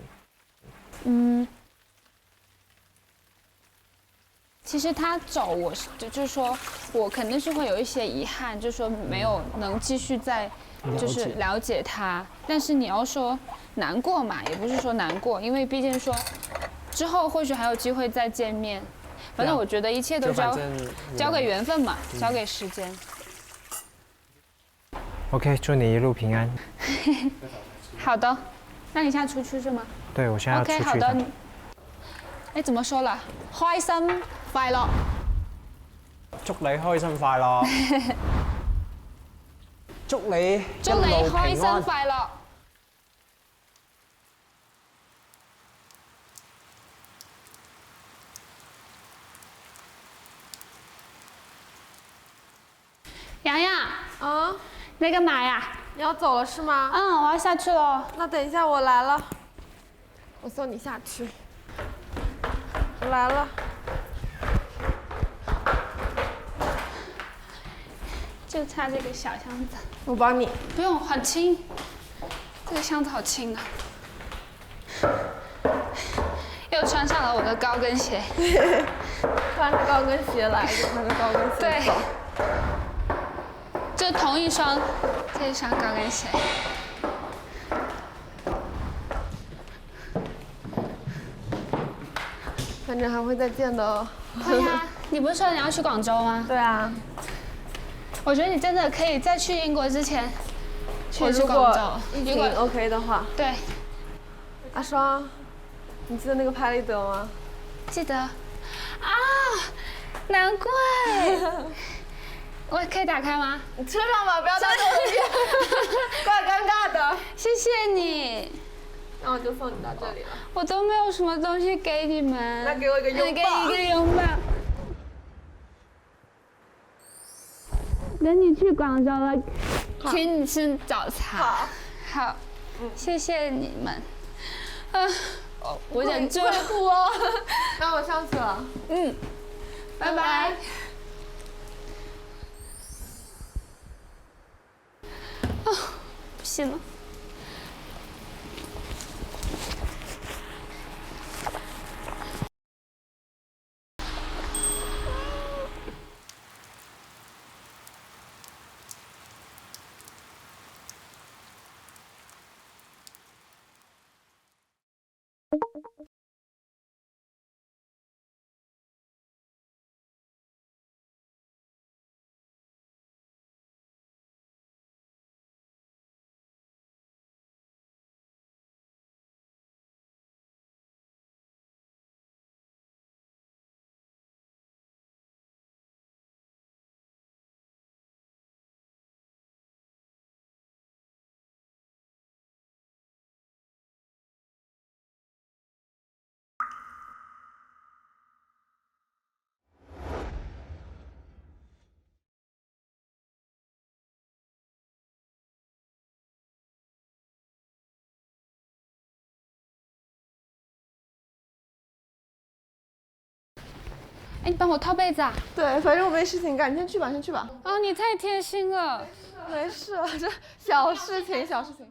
其實他走，就是說我肯定是會有一些遺憾，就是說沒有能繼續再就是了解他。但是你要說難過嘛，也不是說難過，因為畢竟說之後或許還有機會再見面。反正我覺得一切都交給緣分嘛，交給時間。OK， 祝你一路平安。好的，那你現在出去是嗎？對，我現在要出去。OK， 好的。哎，怎麼說了？開心快樂。祝你開心快樂。祝你開心快樂。洋洋，你幹嘛呀？你要走了是嗎？我要下去了。那等一下我來了，我送你下去。我來了。就差這個小箱子。我幫你。不用，很輕。這個箱子好輕啊。又穿上了我的高跟鞋。穿着高跟鞋來就穿着高跟鞋。對。就同一雙，這雙高跟鞋。反正還會再見的哦。會啊，你不是說你要去廣州嗎？對啊。我覺得你真的可以在去英國之前去廣州。疫情 OK 的話。對。阿雙，你記得那個拍立得嗎？記得。啊，難怪。我可以打开吗？你车上吧，不要在我这边，怪尴尬的。谢谢你。那我就送你到这里了。我都没有什么东西给你们。那给我一个拥抱。给一个拥抱。等你去广州了，请你吃早茶。好，谢谢你们。我忍住了。哭哦。那我上去了。拜拜。不行了。哎，你帮我套被子啊？对，反正我没事情干，你先去吧，先去吧。哦，你太贴心了。没事，这小事情，小事情。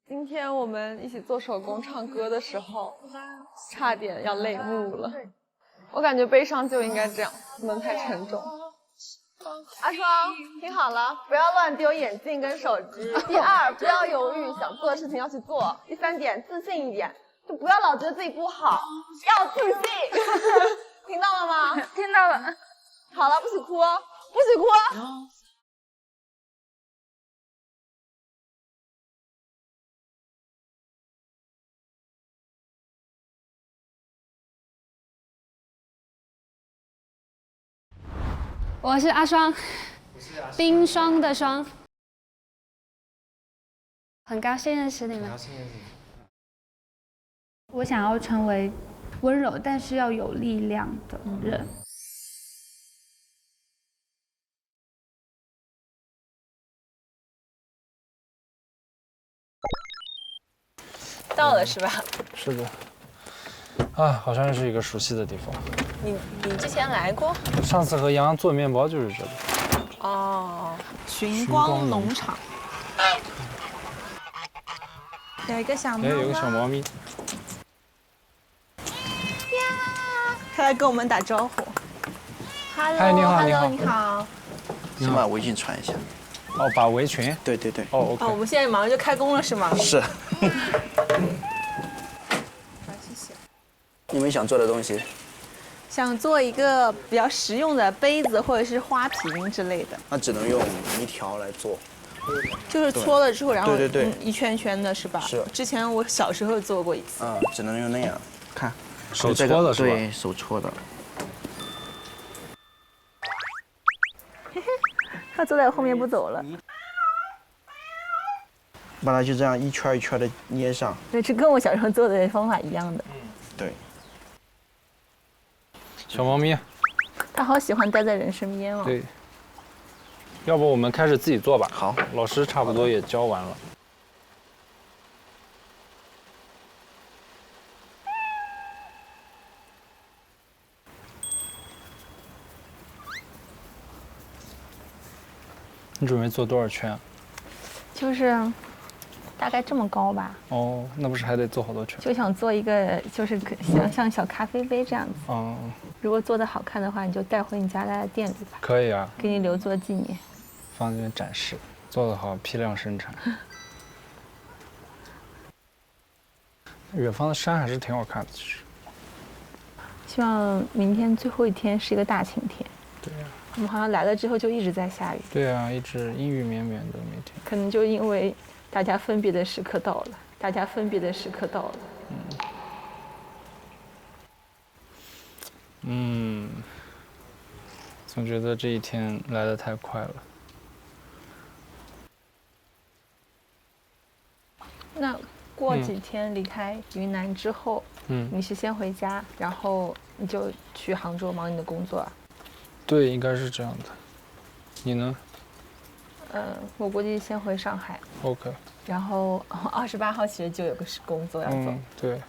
今天我们一起做手工唱歌的时候，差点要泪目了。我感觉悲伤就应该这样，不能太沉重。阿双，听好了，不要乱丢眼镜跟手机。第二，不要犹豫，想做的事情要去做。第三点，自信一点，就不要老觉得自己不好，要自信。听到了吗？听到了。好了，不许哭哦，不许哭哦。我是阿双，冰霜的霜，很高兴认识你们。我想要成为温柔但是要有力量的人。到了是吧？是的。啊，好像是一个熟悉的地方。你之前来过？上次和杨洋做面包就是这里。哦，寻光农场。有一个小猫猫。有个小猫咪。呀，它来跟我们打招呼。Hello， 嗨，你好，你好，你好。先把围裙穿一下。哦，把围裙。对对对。哦 ，OK。哦，我们现在马上就开工了是吗？是。谢谢。你们想做的东西？想做一个比较实用的杯子或者是花瓶之类的。那只能用泥条来做。就是搓了之后，然后对一圈圈的是吧？是。之前我小时候做过一次。啊，只能用那样。看。手搓的是吧？对，手搓的。他坐在我后面不走了。把它就这样一圈一圈的捏上。对，这跟我小时候做的方法一样的。对。小猫咪。它好喜欢待在人身边哦。对。要不我们开始自己做吧？好，老师差不多也教完了。你准备做多少圈？就是大概这么高吧。哦，那不是还得做好多圈？就想做一个，就是像小咖啡杯这样子。哦。如果做的好看的话，你就带回你家的店里吧。可以啊。给你留作纪念。放这边展示，做得好，批量生产。远方的山还是挺好看的，其实。希望明天最后一天是一个大晴天。对呀。我们好像来了之后就一直在下雨。对啊，一直阴雨绵绵的每天。可能就因为大家分别的时刻到了，大家分别的时刻到了。总觉得这一天来得太快了。那过几天离开云南之后，你是先回家，然后你就去杭州忙你的工作啊？对，应该是这样的。你呢？我估计先回上海。OK。然后28号其实就有个工作要走。对。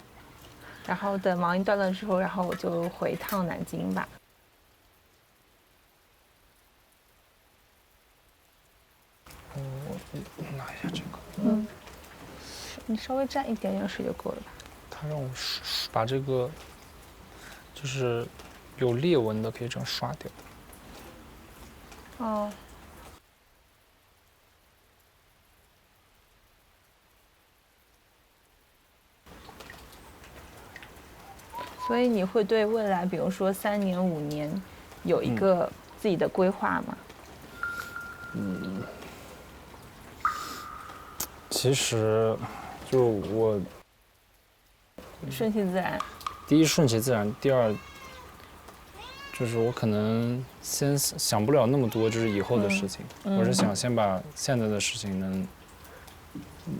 然后等忙一段了之后，然后我就回趟南京吧。我拿一下这个。你稍微沾一点点水就够了吧。他让我把这个，就是有裂纹的可以这样刷掉。哦。所以你会对未来，比如说3年、5年，有一个自己的规划吗？其实，就我顺其自然。第一顺其自然，第二就是我可能先想不了那么多，就是以后的事情。我是想先把现在的事情能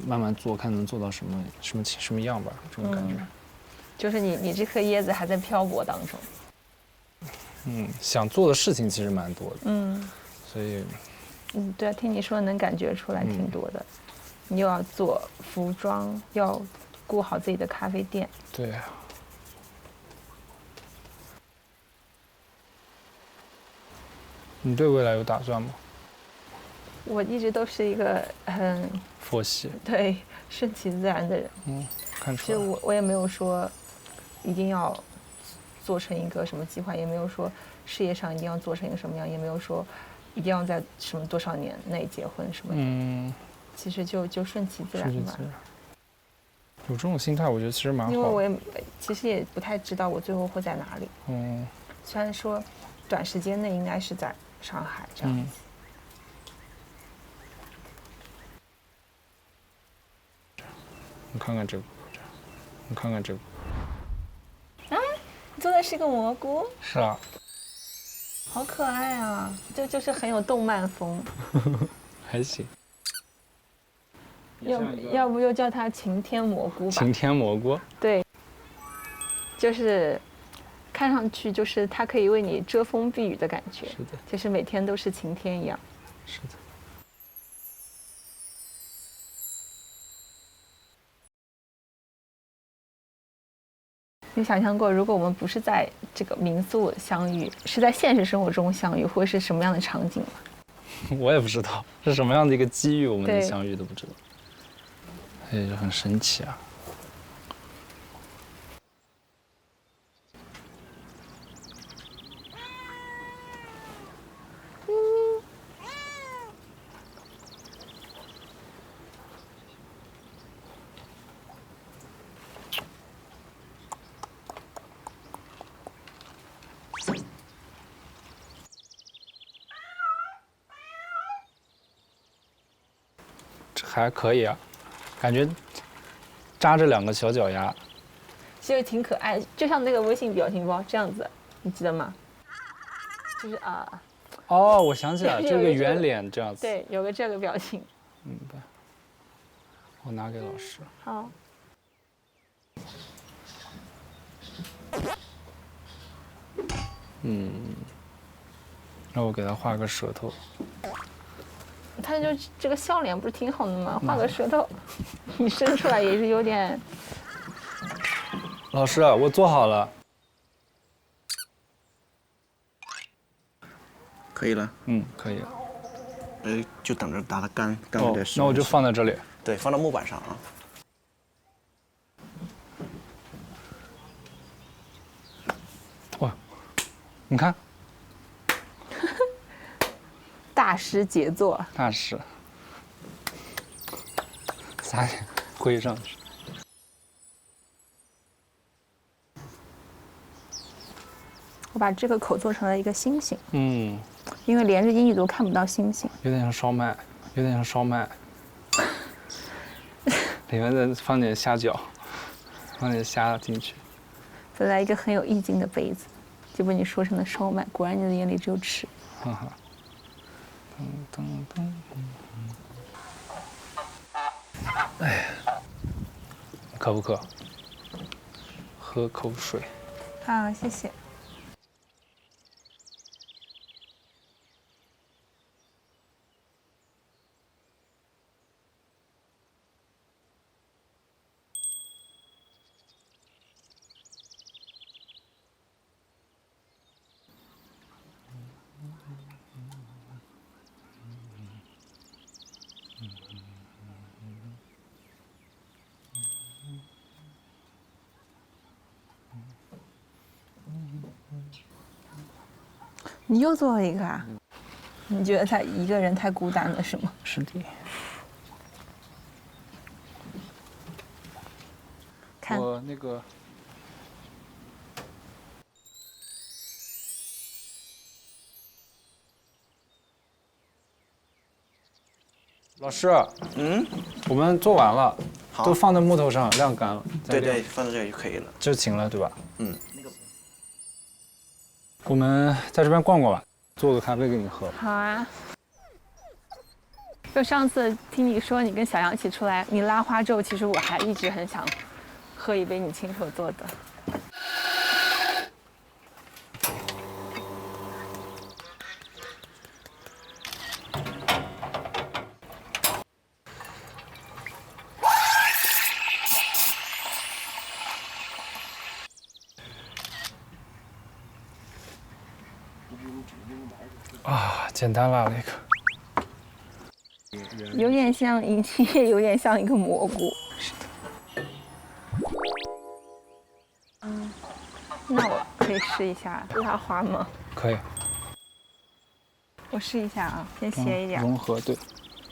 慢慢做，看能做到什么样吧，这种感觉。就是你这颗椰子还在漂泊当中。想做的事情其实蛮多的。所以。对啊，听你说能感觉出来挺多的。你又要做服装，要顾好自己的咖啡店。对啊。你对未来有打算吗？我一直都是一个很佛系，对，顺其自然的人。看出来。就我也没有说一定要做成一个什么计划，也没有说事业上一定要做成一个什么样，也没有说一定要在什么多少年内结婚什么的。其实就顺其自然吧。有这种心态，我觉得其实蛮好。因为我也其实也不太知道我最后会在哪里。虽然说短时间内应该是在上海这样子。你看看这个，你看看这个。你做的是个蘑菇。是啊。好可爱啊！就是很有动漫风。还行。要不就叫它晴天蘑菇吧。晴天蘑菇。对。就是看上去就是它可以为你遮风避雨的感觉。是的。就是每天都是晴天一样。是的。你想象过，如果我们不是在这个民宿相遇，是在现实生活中相遇，会是什么样的场景吗？我也不知道是什么样的一个机遇，我们的相遇都不知道。也很神奇啊。还可以啊，感觉扎着2个小脚丫，其实挺可爱，就像那个微信表情包这样子，你记得吗？就是啊。哦，我想起来，这个圆脸这样子。对，有个这个表情。明白。我拿给老师。好。那我给他画个舌头。他就这个笑脸不是挺好的吗？画个舌头，你伸出来也是有点。老师，我做好了。可以了。可以了。就等着打它干再那我就放在这里。对，放到木板上啊。哇，你看。大师杰作。大师。撒点灰上去。我把这个口做成了一个星星。因为连着英语都看不到星星。有点像烧麦，有点像烧麦。等里面再放点虾饺，放点虾进去。再来一个很有意境的杯子，就被你说成了烧麦。果然你的眼里只有吃。哈哈。噔噔噔。哎呀，渴不渴？喝口水。好，谢谢。你又做了一个啊？你觉得他一个人太孤单了是吗？是的。看我那个老师，我们做完了，都放在木头上晾干了。对对，放在这里就可以了。就行了，对吧？我们在这边逛逛吧，做个咖啡给你喝。好啊。就上次听你说你跟小杨一起出来，你拉花之后，其实我还一直很想喝一杯你亲手做的。啊，简单了那个。有点像银杏叶，有点像一个蘑菇。是的。那我可以试一下拉花吗？可以。我试一下啊，先斜一点。融合，对，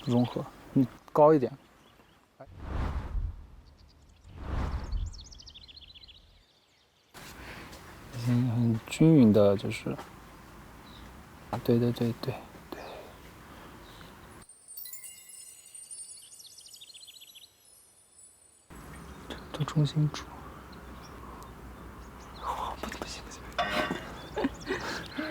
融合。你高一点。很均匀的，就是。对对对对对。都中心煮。不行。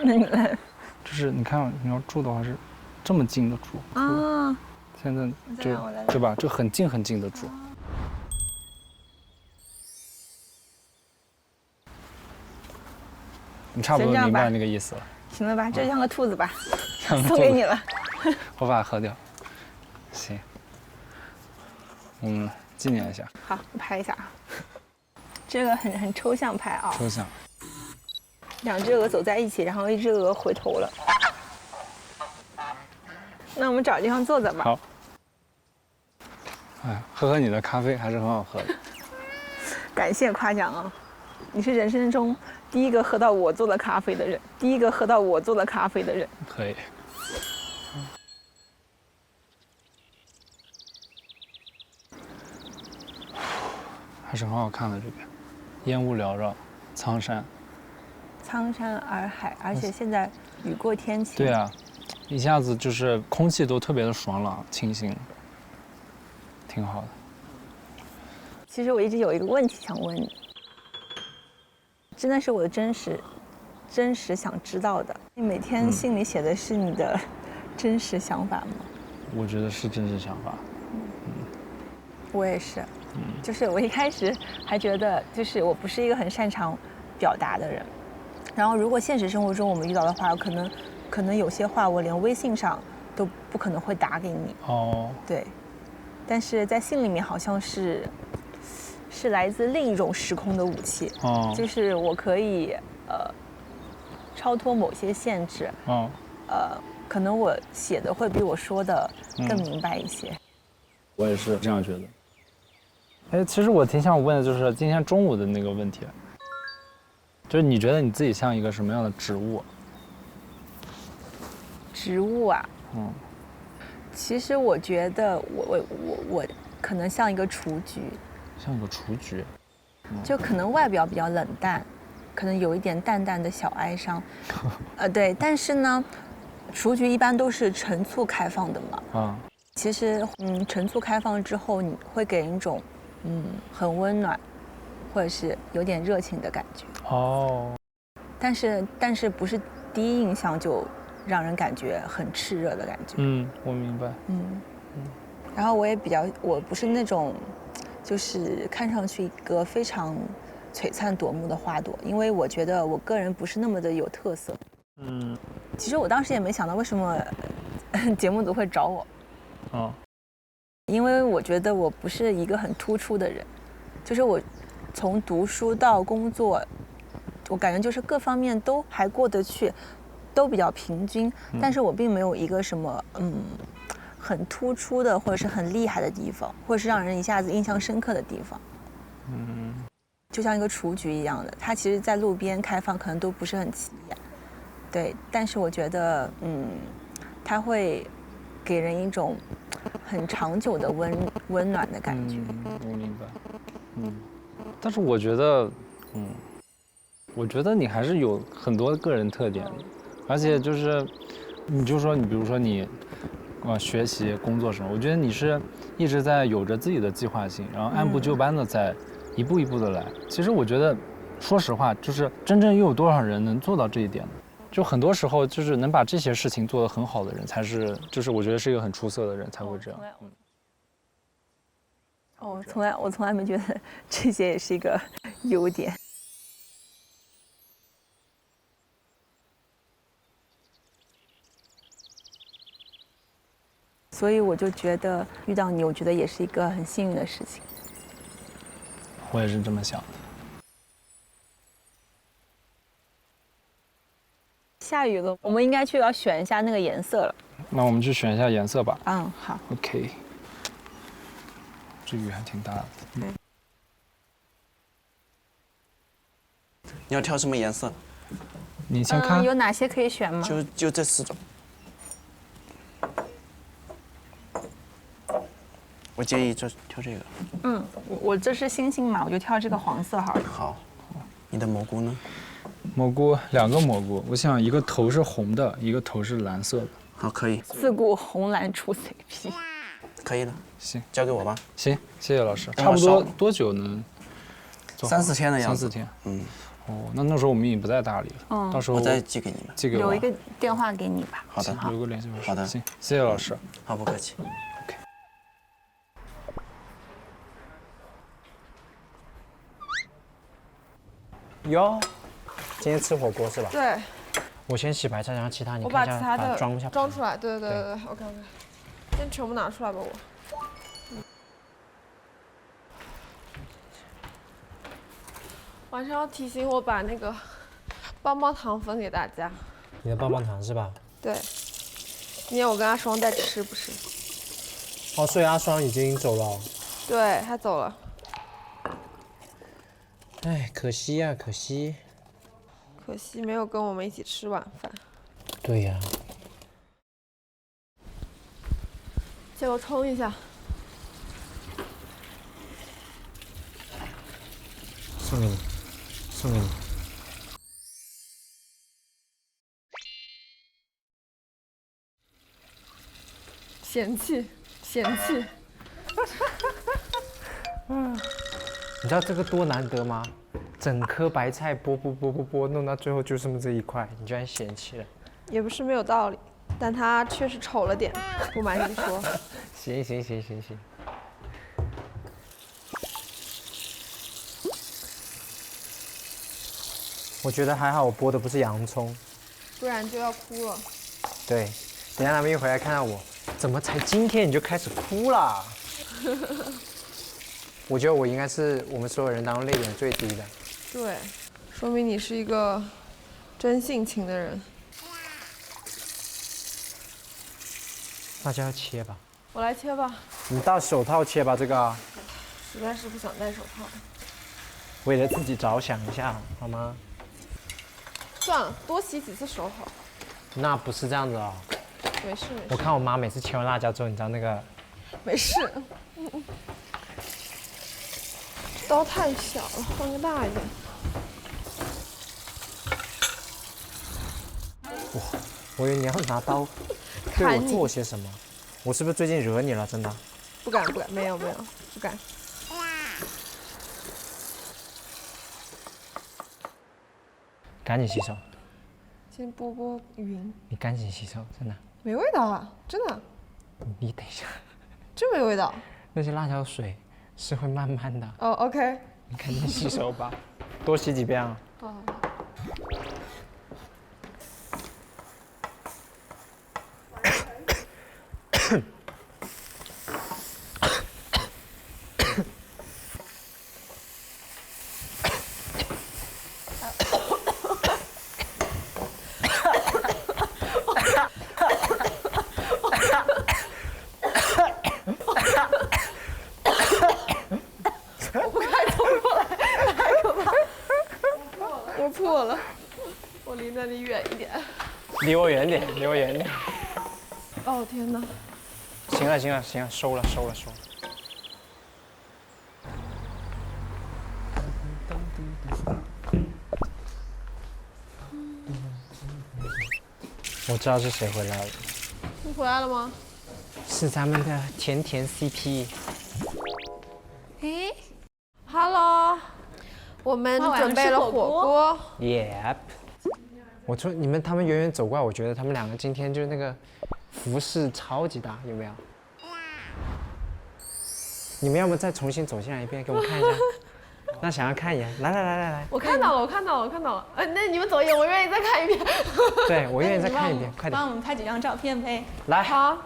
那你来。就是你看，你要煮的话是这么近的煮。啊。现在就对吧？就很近很近的煮。你差不多明白那个意思了。行了吧，这像个兔子吧，送给你了。我把它喝掉。行，纪念一下。好，我拍一下。这个很抽象拍啊。抽象。两只鹅走在一起，然后一只鹅回头了。那我们找地方坐着吧。好。哎，喝你的咖啡还是很好喝的。感谢夸奖啊！你是人生中第一个喝到我做的咖啡的人，第一个喝到我做的咖啡的人。可以。还是很好看的这边，烟雾缭绕，苍山。苍山洱海，而且现在雨过天晴。对啊，一下子就是空气都特别的爽朗、清新，挺好的。其实我一直有一个问题想问你，真的是我的真实想知道的。你每天信里写的是你的真实想法吗？我觉得是真实想法。我也是。就是我一开始还觉得，就是我不是一个很擅长表达的人。然后如果现实生活中我们遇到的话，可能有些话我连微信上都不可能会打给你。哦。对。但是在信里面好像是来自另一种时空的武器。哦。就是我可以超脱某些限制。哦。可能我写的会比我说的更明白一些。我也是这样觉得。哎，其实我挺想问的就是今天中午的那个问题，就是你觉得你自己像一个什么样的植物？植物啊？其实我觉得我可能像一个雏菊。像个雏菊。就可能外表比较冷淡，可能有一点淡淡的小哀伤。对，但是呢，雏菊一般都是陈簇开放的嘛。其实，纯素开放之后，你会给人一种，很温暖，或者是有点热情的感觉。哦。但是不是第一印象就让人感觉很炽热的感觉。我明白。然后我不是那种，就是看上去一个非常璀璨夺目的花朵，因为我觉得我个人不是那么的有特色。其实我当时也没想到为什么节目组会找我。因为我觉得我不是一个很突出的人，就是我从读书到工作，我感觉就是各方面都还过得去，都比较平均，但是我并没有一个什么很突出的或者是很厉害的地方，或者是让人一下子印象深刻的地方。就像一个雏菊一样的，它其实在路边开放可能都不是很起眼，对，但是我觉得它会给人一种很长久的温暖的感觉。我明白。但是我觉得你还是有很多个人特点的，而且就是，你就说你比如说你，学习、工作什么，我觉得你是一直在有着自己的计划性，然后按部就班的在一步一步的来。其实我觉得，说实话，就是真正又有多少人能做到这一点呢？就很多时候，就是能把这些事情做得很好的人，才是，就是我觉得是一个很出色的人才会这样。我从来没觉得这些也是一个优点。所以我就觉得遇到你，我觉得也是一个很幸运的事情。我也是这么想的。下雨了，我们应该要选一下那个颜色了。那我们去选一下颜色吧。好。OK。这雨还挺大的。你要挑什么颜色？你先看。有哪些可以选吗？就这4种。我建议挑这个。我这是星星嘛，我就挑这个黄色好了。好。你的蘑菇呢？蘑菇2个蘑菇，我想一个头是红的，一个头是蓝色的。好，可以。自古红蓝出 CP。可以了。行，交给我吧。行，谢谢老师。差不多多久能？3、4天的样子。3、4天。那时候我们已经不在大理了。到时候我再寄给你们。寄给我。留一个电话给你吧。好的。留个联系方式。好的。行，谢谢老师。好，不客气。OK。哟，今天吃火锅是吧？对。我先洗白菜，然后其他你我看一下，把其他的装出来。对，OK。先全部拿出来吧，我。晚上要提醒我把那个棒棒糖分给大家。你的棒棒糖是吧？对。今天我跟阿双在吃，不是？所以阿双已经走了。对，他走了。哎，可惜呀，可惜。可惜没有跟我们一起吃晚饭。对呀。借我冲一下。送给你，送给你。嫌弃。你知道这个多难得吗？整颗白菜剥，弄到最后就剩这一块，你居然嫌弃了。也不是没有道理，但它确实丑了点，不瞒你说。行。我觉得还好，我剥的不是洋葱，不然就要哭了。对，等下他们一回来看到我，怎么才今天你就开始哭啦？我觉得我应该是我们所有人当中泪点最低的。对，说明你是一个真性情的人。大家要切吧。我来切吧。你戴手套切吧，这个。实在是不想戴手套。为了自己着想一下，好吗？算了，多洗几次手好。那不是这样子哦。没事。我看我妈每次切完辣椒之后，你知道那个。没事。刀太小了，换个大一点。哇，我以为你要拿刀对我做些什么。我是不是最近惹你了？真的？不敢，没有，不敢。赶紧洗手。先拨匀。你赶紧洗手，真的。没味道啊，真的。你等一下。真没味道。那些辣椒水是会慢慢的。哦 ，OK。你赶紧洗手吧，多洗几遍啊。哦。我错了，我离那里远一点。离我远点，离我远点。哦天哪！行了，收了。我知道是谁回来了。你回来了吗？是咱们的甜甜 CP。诶 ，Hello， 我们准备了火锅。Yep。我说他们远远走过来，我觉得他们两个今天就是那个服饰超级搭，有没有？你们要不再重新走进来一遍，给我看一下？那想要看一眼，来。我看到了。那你们走一眼，我愿意再看一遍。对，我愿意再看一遍，快点。帮我们拍几张照片呗。来。好。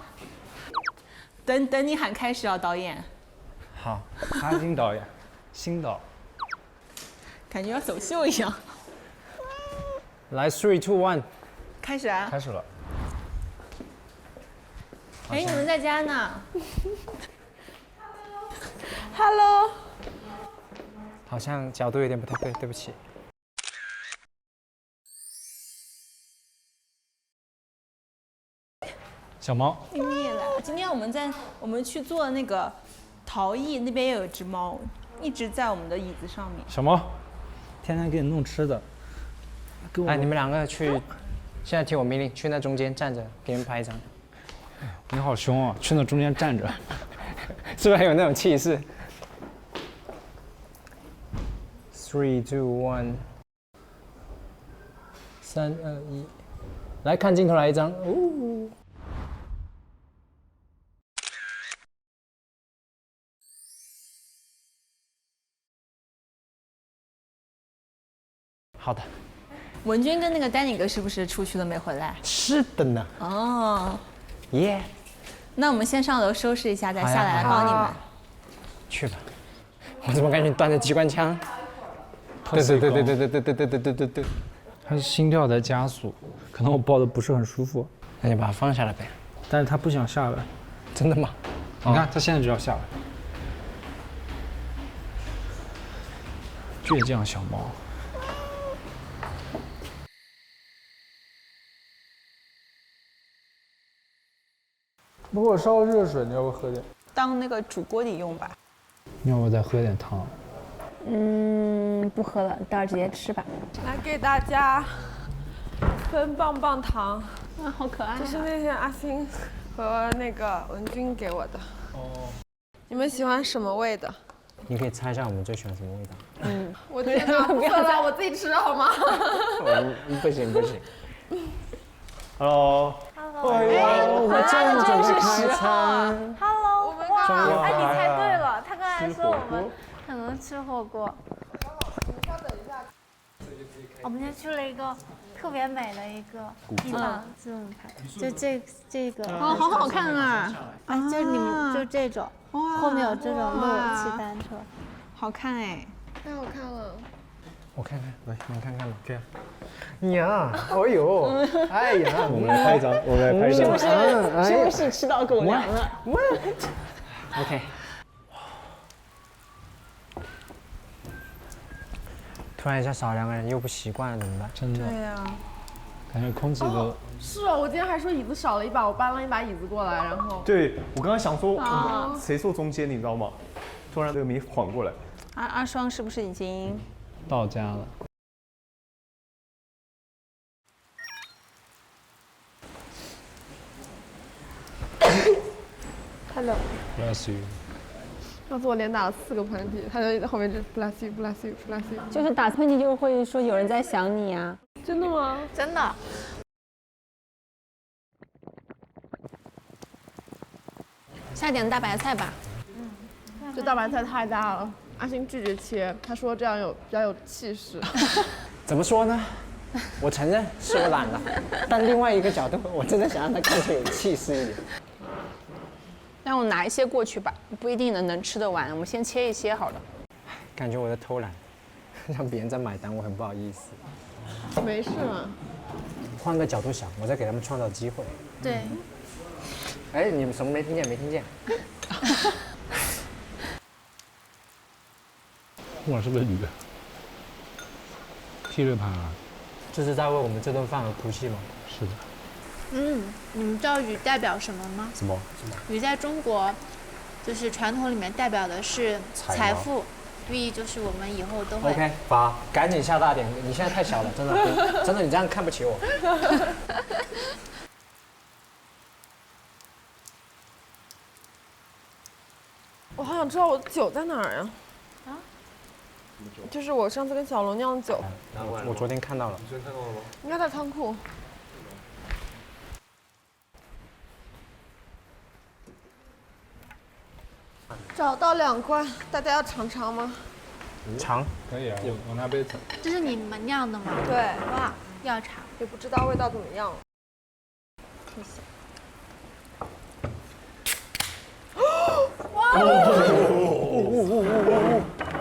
等你喊开始啊，导演。好，阿金导演，新导。感觉要走秀一样。来，3、2、1，开始啊！开始了。哎，你们在家呢 ？Hello。好像角度有点不太对，对不起。小猫。咪咪也来了。今天我们去做那个陶艺，那边也有一只猫，一直在我们的椅子上面。小猫，天天给你弄吃的。哎，你们两个去，现在听我命令，去那中间站着，给你们拍一张。你好凶啊！去那中间站着，是不是很有那种气势？3、2、1，3、2、1，来看镜头来一张。哦。好的。文君跟那个丹尼哥是不是出去了没回来？是的呢。哦。耶。那我们先上楼收拾一下，再下来帮你们。去吧。我怎么感觉你端着机关枪？对。他是心跳在加速，可能我抱的不是很舒服。那你把它放下来呗。但是他不想下来。真的吗？你看他现在就要下来。倔强小猫。不过我烧热水，你要不喝点？当那个煮锅底用吧。要不再喝点汤？不喝了，待会儿直接吃吧。来给大家分棒棒糖。啊，好可爱、啊！这是那天阿星和那个文君给我的。哦。你们喜欢什么味的？你可以猜一下我们最喜欢什么味道。我天哪！不要来，我自己吃好吗？不行。Hello。哎，我们正准备开餐。Hello， 哇，哎，你猜对了，他刚才说我们可能吃火锅。稍等一下。我们今天去了一个特别美的一个地方，这种拍，就这个。哦，好好看啊！哎，就你们就这种，后面有这种路骑单车，好看哎，太好看了。我看看，来，你们看看吧，这样。呀，哎呦，哎呀，我们来拍一张，是不是吃到狗粮了 ？OK。突然一下少2个人，又不习惯了，怎么办？真的。对呀。感觉空气都。是啊，我今天还说椅子少了一把，我搬了一把椅子过来，然后。对，我刚刚想说，谁坐中间，你知道吗？突然这个没缓过来。阿双是不是已经到家了？ Hello。 Bless you。上次我连打了4个喷嚏，他就在后面就 bless you bless you bless you。就是打喷嚏就会说有人在想你啊。真的吗？真的。下点大白菜吧。这大白菜太大了，阿星拒绝切，他说这样比较有气势。怎么说呢？我承认是我懒了，但另外一个角度，我真的想让它看起来有气势一点。让我拿一些过去吧，不一定能吃得完，我们先切一些好了。感觉我在偷懒，让别人在买单，我很不好意思。没事嘛。换个角度想，我在给他们创造机会。对。哎，你们什么没听见？没听见？不管是不是鱼，噼里啪啦。这是在为我们这顿饭而哭泣吗？是的。你们知道鱼代表什么吗？什么？鱼在中国，就是传统里面代表的是财富，寓意就是我们以后都会。OK， 爸，赶紧下大点，你现在太小了，真的，真的，你这样看不起我。我好想知道我的酒在哪儿呀？啊？就是我上次跟小龙酿的酒。我昨天看到了。你昨天看到了吗？应该在仓库。找到2罐，大家要尝尝吗？尝可以啊，我拿杯子。这是你们酿的吗？对。哇，要尝。也不知道味道怎么样。谢谢。哇！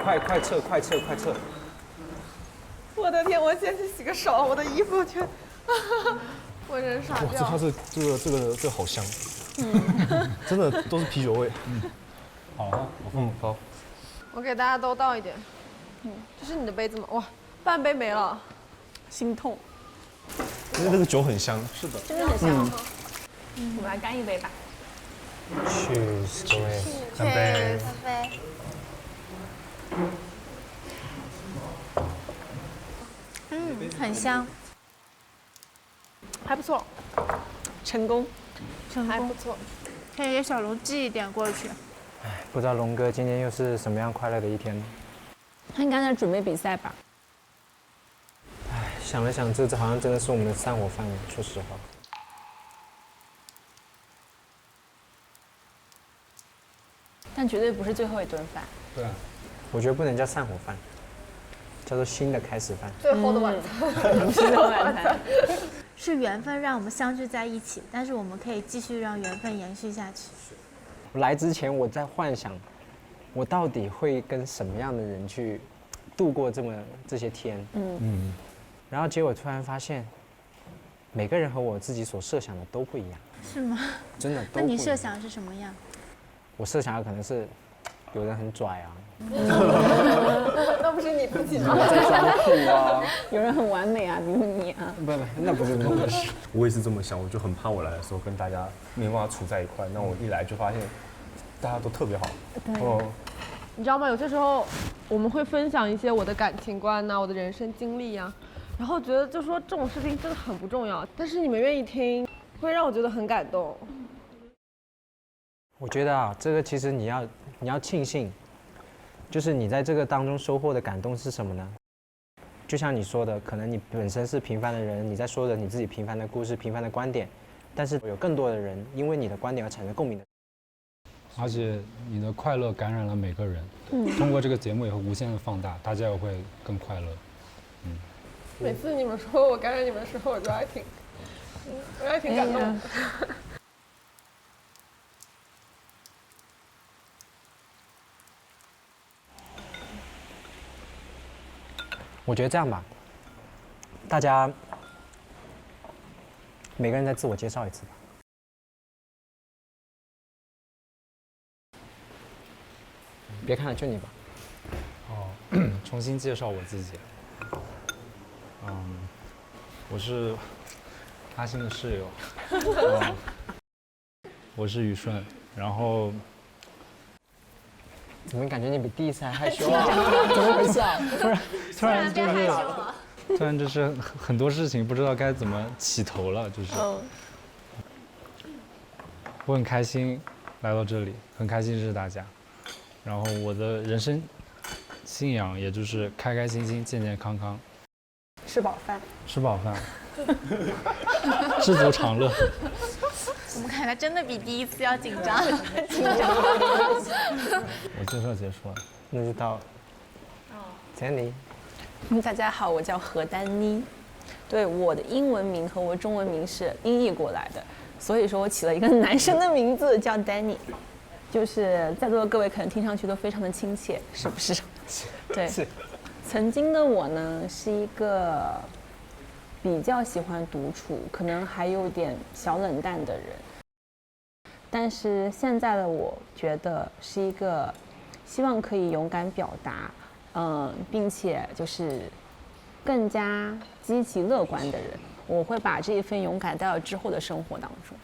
快撤！我的天！我先去洗个手，我的衣服全，我人傻掉。哇，这个好香，真的都是啤酒味。好，好。我给大家都倒一点。这是你的杯子吗？哇，半杯没了，心痛。那个酒很香。是的。真的很香。我们来干一杯吧。Cheers， 各位，干杯！干杯！很香，还不错，成功，还不错。可以给小龙寄一点过去。哎，不知道龙哥今天又是什么样快乐的一天呢？他应该在准备比赛吧？哎，想了想，这好像真的是我们的散伙饭，说实话。但绝对不是最后一顿饭。对啊，我觉得不能叫散伙饭，叫做新的开始饭。最后的晚餐，最后晚餐。是缘分让我们相聚在一起，但是我们可以继续让缘分延续下去。来之前我在幻想，我到底会跟什么样的人去度过这些天。然后结果突然发现，每个人和我自己所设想的都不一样。是吗？真的都不一样。那你设想是什么样？我设想的可能是有人很拽啊。那不是你自己吗？我在装酷啊。有人很完美啊，比如你啊。不，那不是那回事。我也是这么想，我就很怕我来的时候跟大家没办法处在一块。那我一来就发现大家都特别好。对。你知道吗？有些时候我们会分享一些我的感情观呐、我的人生经历呀，然后觉得就说这种事情真的很不重要，但是你们愿意听，会让我觉得很感动。我觉得啊，这个其实你要庆幸，就是你在这个当中收获的感动是什么呢？就像你说的，可能你本身是平凡的人，你在说着你自己平凡的故事、平凡的观点，但是有更多的人因为你的观点而产生共鸣的。而且你的快乐感染了每个人，通过这个节目也会无限的放大，大家也会更快乐。每次你们说我感染你们的时候，我还挺感动的。我觉得这样吧，大家每个人再自我介绍一次吧。别看了，就你吧。重新介绍我自己。我是阿星的室友。我是宇顺，然后。怎么感觉你比第一次还害羞啊？怎么回事啊？突然就是很多事情不知道该怎么起头了，就是。我很开心来到这里，很开心认识大家。然后我的人生信仰也就是开开心心、健健康康，吃饱饭，吃饱饭，知足常乐。怎么看他真的比第一次要紧张？紧张。我介绍结束了，那就到简妮。大家好，我叫何丹妮。对，我的英文名和我中文名是音译过来的，所以说我起了一个男生的名字叫 Danny， 就是在座的各位可能听上去都非常的亲切，是不是？对。曾经的我呢，是一个比较喜欢独处，可能还有点小冷淡的人。但是现在的我觉得是一个希望可以勇敢表达，并且就是更加积极乐观的人。我会把这一份勇敢带到之后的生活当中。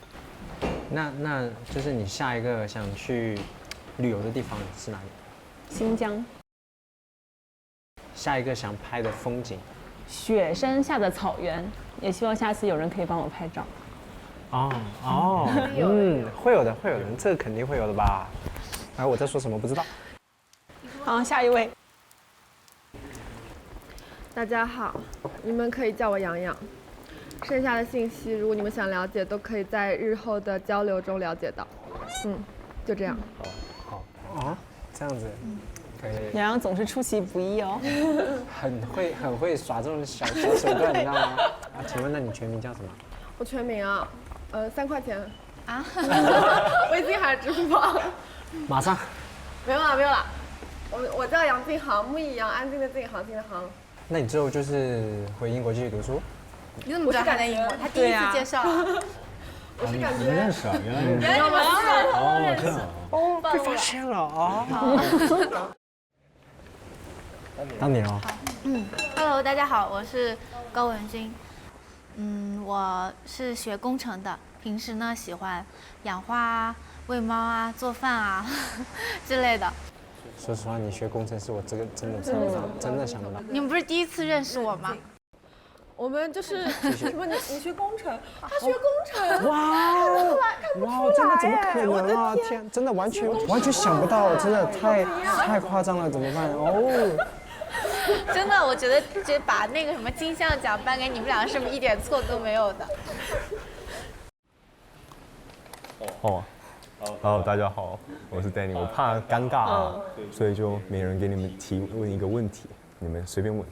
那就是你下一个想去旅游的地方是哪里？新疆。下一个想拍的风景？雪山下的草原，也希望下次有人可以帮我拍照。会有的，这个肯定会有的吧？哎，我在说什么不知道。好，下一位。大家好，你们可以叫我洋洋。剩下的信息，如果你们想了解，都可以在日后的交流中了解到。就这样。好。这样子。可以。洋洋总是出其不意哦。很会耍这种小手段，你知道吗？请问，那你全名叫什么？我全名啊，3块钱啊，微信还是支付宝？马上。没有啦，我叫杨静航，木易杨，安静的静，航行的航。那你之后就是回英国继续读书？你怎么知道他在英国？他第一次介绍。我是感觉。你们认识啊？原来你们认识。这样。被发现了啊！到你了。Hello， 大家好，我是高文君。我是学工程的，平时呢喜欢养花啊、喂猫啊、做饭啊之类的。说实话，你学工程师，我这个真的想不到，真的想不到。你们不是第一次认识我吗？我们就是什么？你学工程，他学工程。哇，真的怎么可能啊！天，真的完全想不到，真的太夸张了，怎么办？真的，我觉得把那个什么金像奖颁给你们俩是一点错都没有的。大家好，我是 Danny， 我怕尴尬啊，所以就没人给你们问一个问题，你们随便问。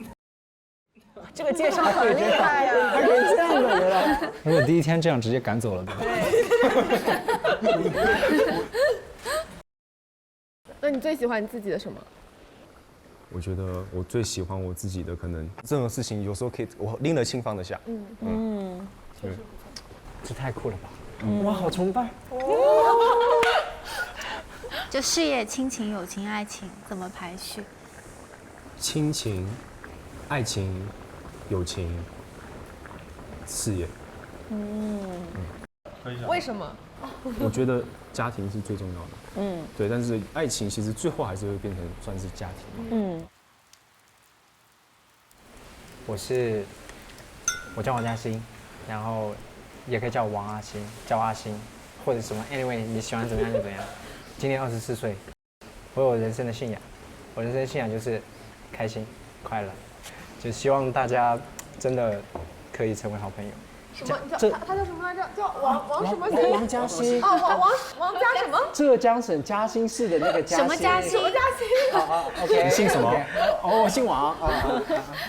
这个介绍很厉害呀，还可以这样的。如果第一天这样直接赶走了，对吧？那你最喜欢你自己的什么？我觉得我最喜欢我自己的，可能任何事情有时候可以我拎得清放得下。这太酷了吧！哇，好崇拜。就事业、亲情、友情、爱情怎么排序？亲情、爱情、友情、事业。为什么？我觉得家庭是最重要的。对，但是爱情其实最后还是会变成算是家庭。我叫王嘉欣，然后也可以叫我王阿欣，叫阿欣，或者什么 ，anyway 你喜欢怎么样就怎样。今年24岁，我有人生的信仰，我人生的信仰就是开心、快乐，就希望大家真的可以成为好朋友。什么？他叫什么来着？叫王什么？王嘉欣。王嘉什么？浙江省嘉兴市的那个嘉兴。什么嘉兴？OK。你姓什么？我姓王。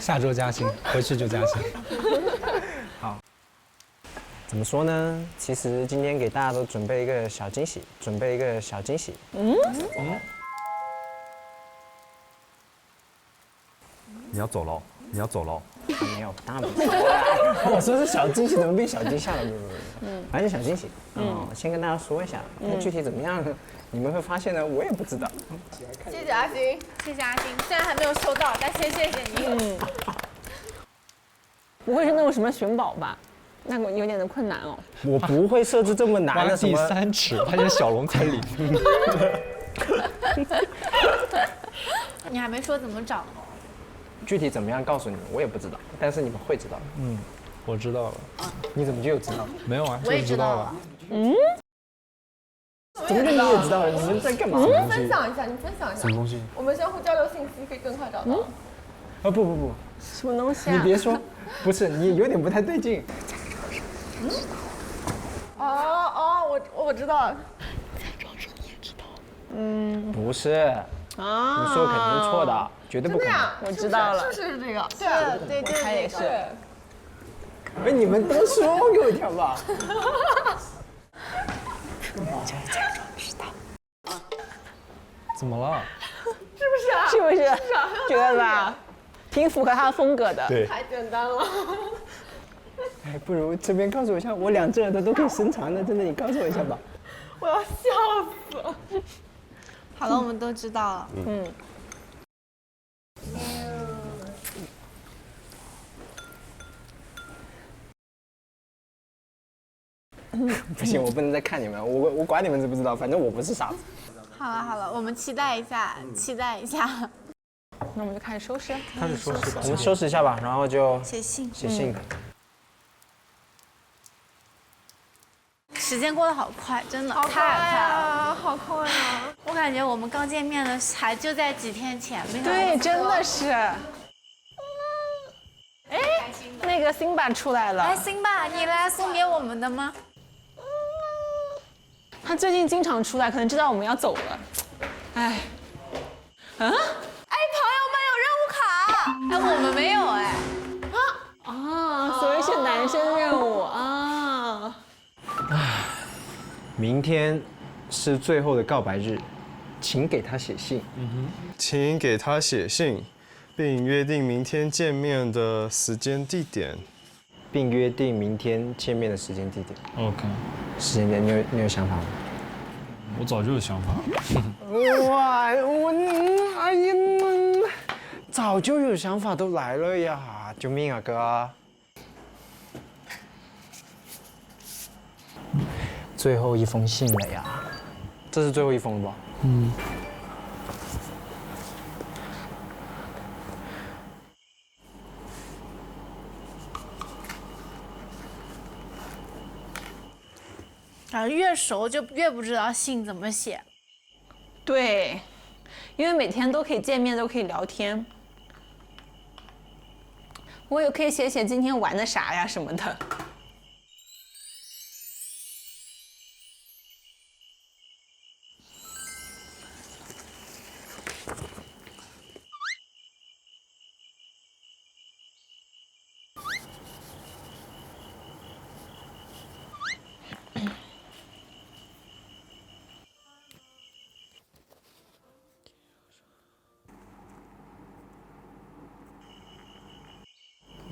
下周嘉兴，回去就嘉兴。好。怎么说呢？其实今天给大家都准备一个小惊喜，你要走了。没有，当然不是。我说是小惊喜，怎么变小惊吓了？反正小惊喜。先跟大家说一下，那具体怎么样，你们会发现呢，我也不知道。谢谢阿星，谢谢阿星，虽然还没有收到，但先谢谢你。不会是那种什么寻宝吧？那个有点的困难哦。我不会设置这么难的什么。挖地3尺，发现小龙在里面。你还没说怎么找。具体怎么样告诉你们，我也不知道，但是你们会知道。我知道了。你怎么就知道？没有啊，我也知道了。怎么就你也知道了？你们在干嘛？你们分享一下，你分享一下。什么东西？我们相互交流信息，可以更快找到。啊不，什么东西啊？你别说，不是你有点不太对劲。我知道了。不是，你说肯定是错的，绝对不可能。我知道了，是这个，对，我猜也是。哎，你们都说给我跳吧。怎么了？是不是？觉得吧？挺符合他的风格的。对，太简单了。哎，不如这边告诉我一下，我2只耳朵都可以伸长的，真的，你告诉我一下吧。我要笑死了。好了，我们都知道了。不行，我不能再看你们，我管你们知不知道，反正我不是傻子。好了，我们期待一下。那我们就开始收拾。开始收拾吧，我们收拾一下吧，然后就写信。时间过得好快，真的太快了，好快啊！我感觉我们刚见面的还就在几天前面。对，真的是。哎，那个辛巴出来了。哎，辛巴，你来送给我们的吗？他最近经常出来，可能知道我们要走了。哎，朋友们有任务卡，哎，我们没有哎。所以是男生任务啊。明天是最后的告白日，请给他写信。请给他写信，并约定明天见面的时间地点。OK， 时间点，你有想法吗？我早就有想法。哇，哎呀，早就有想法都来了呀！救命啊，哥！最后一封信了呀，这是最后一封了吧？越熟就越不知道信怎么写。对，因为每天都可以见面，都可以聊天。我也可以写今天玩的啥呀什么的。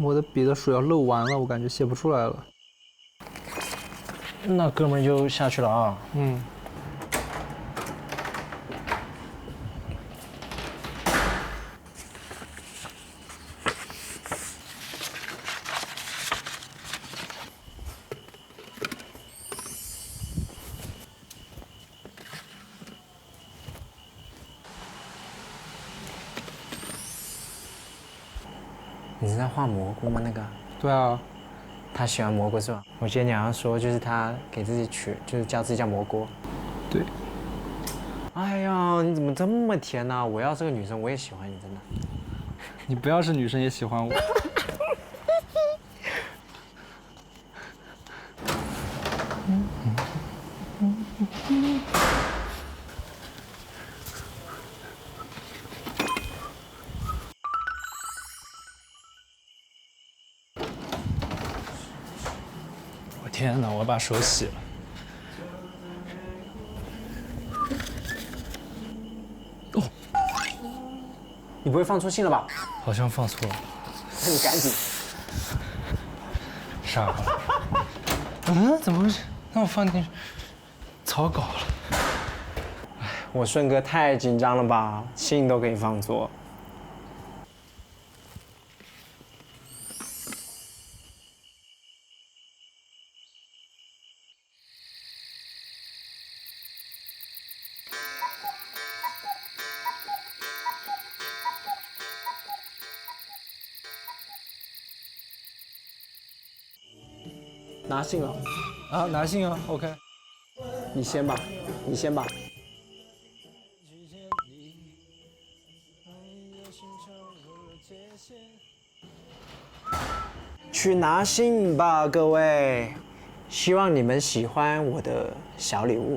我的笔的水要漏完了，我感觉写不出来了。那哥们就下去了啊。你是在画蘑菇吗？那个？对啊。他喜欢蘑菇是吧？我记得你好像说，就是他给自己取，就是叫自己叫蘑菇。对。哎呀，你怎么这么甜呢？我要是个女生，我也喜欢你，真的。你不要是女生也喜欢我。天哪，我把手洗了。哦，你不会放错信了吧？好像放错了。那你赶紧。傻了。怎么回事？那我放进去，草稿了。哎，我顺哥太紧张了吧，信都可以放错。拿信了，啊，拿信啊 ，OK。你先吧，你先吧。去拿信吧，各位。希望你们喜欢我的小礼物。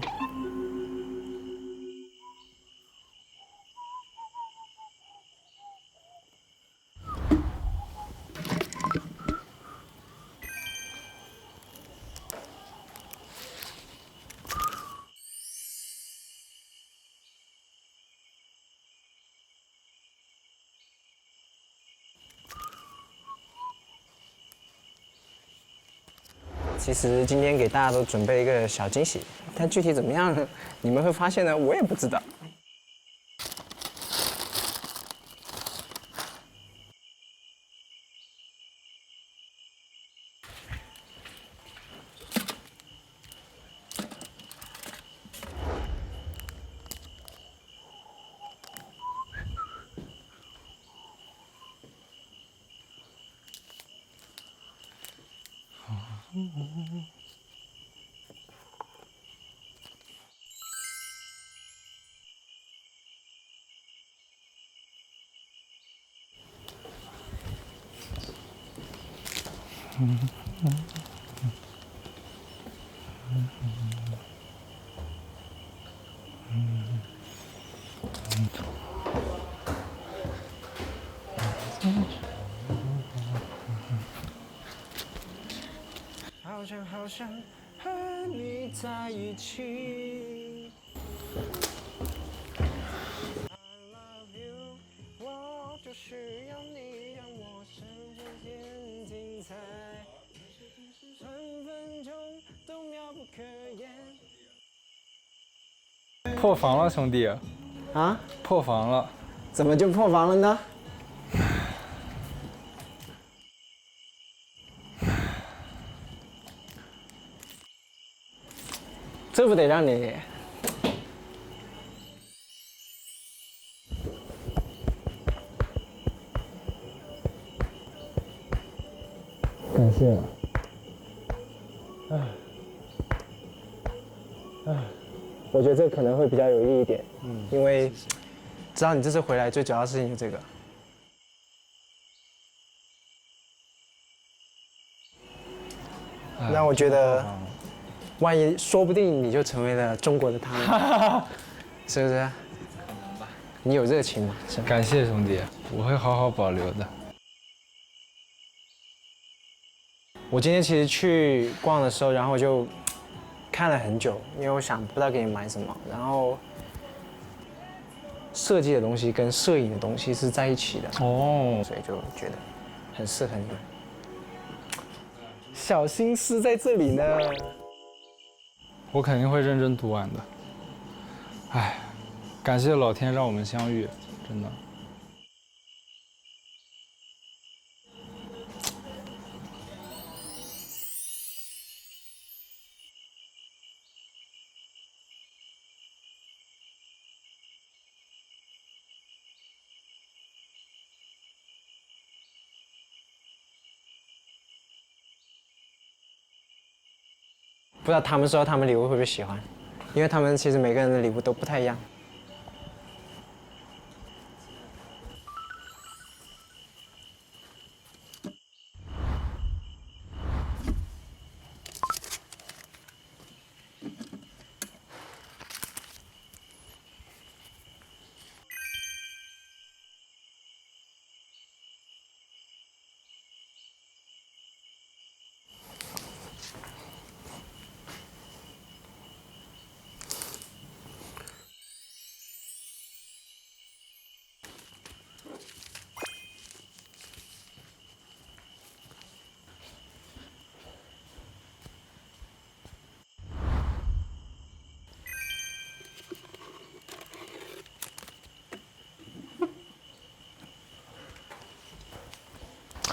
其实今天给大家都准备一个小惊喜，但具体怎么样呢？你们会发现呢，我也不知道。好想和你在一起。我就需要你，让我生活变精彩，分分钟都妙不可言。破防了，兄弟！啊？破防了？怎么就破防了呢？这不得让你感谢。我觉得这个可能会比较有意义一点，因为知道你这次回来最主要的事情就这个。那我觉得，万一说不定你就成为了中国的他们，是不是？你有热情嘛？感谢兄弟，我会好好保留的。我今天其实去逛的时候，然后我就看了很久，因为我想不知道给你买什么，然后设计的东西跟摄影的东西是在一起的哦，所以就觉得很适合你们。小心思在这里呢。我肯定会认真读完的。哎，感谢老天让我们相遇，真的。不知道他们收到他们礼物会不会喜欢，因为他们其实每个人的礼物都不太一样。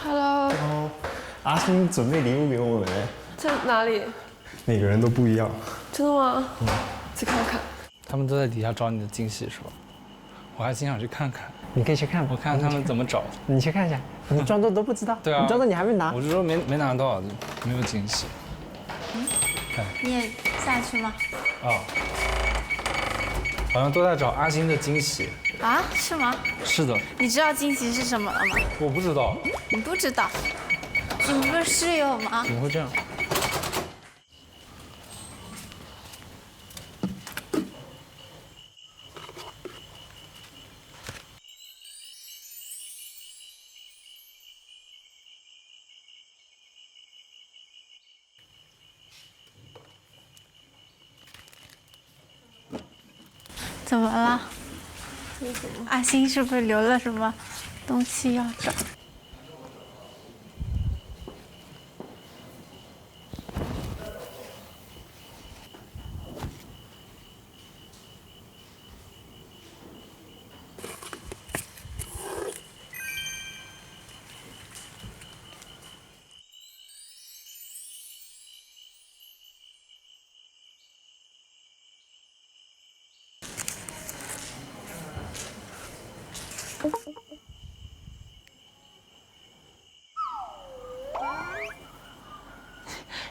Hello。阿星准备礼物给我们，在哪里？每个人都不一样。真的吗？去看看。他们都在底下找你的惊喜是吧？我还挺想去看看。你可以去看，我看看他们怎么找。你去看一下，你装作都不知道。对啊，你装作你还没拿。我是说没拿到，没有惊喜。你也下去吗？哦，好像都在找阿星的惊喜。啊？是吗？是的。你知道惊喜是什么了吗？我不知道。你不知道？你们不是室友吗？怎么会这样？怎么了？阿星是不是留了什么东西要找？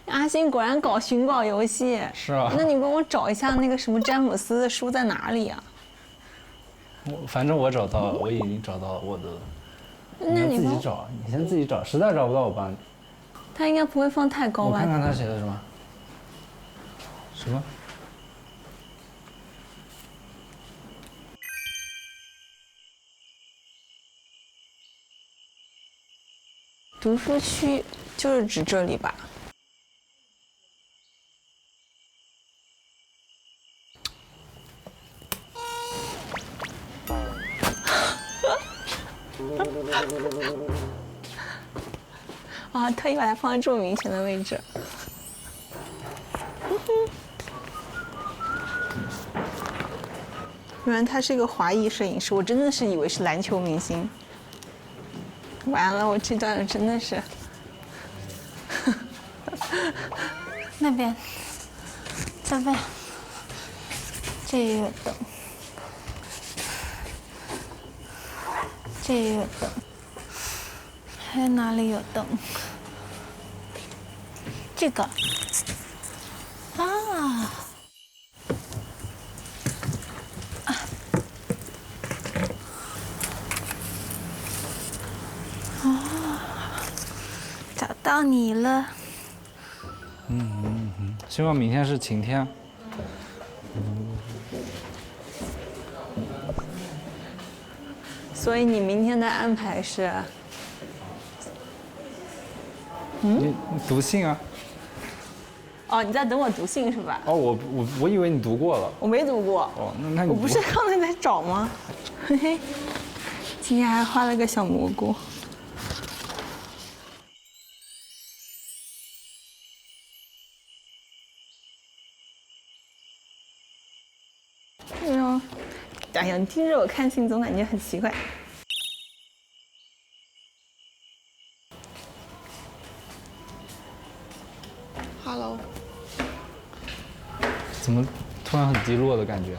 阿星果然搞寻宝游戏。是啊。那你帮我找一下那个什么詹姆斯的书在哪里啊？反正我找到了，我已经找到了我的。那你自己找，你先自己找，实在找不到我帮你。他应该不会放太高吧？我看看他写的什么。什么？读书区就是指这里吧？啊，特意把它放在这么明显的位置。原来他是一个华裔摄影师，我真的是以为是篮球明星。完了，我这段真的是。那边，这边，这也有灯，这也有灯，还有哪里有灯？这个，啊。到你了。希望明天是晴天。所以你明天的安排是？你读信啊？哦，你在等我读信是吧？哦，我以为你读过了。我没读过。哦，那你我不是刚才在找吗？嘿嘿，今天还画了个小蘑菇。哎呀，你盯着我看信总感觉很奇怪。Hello。怎么突然很低落的感觉？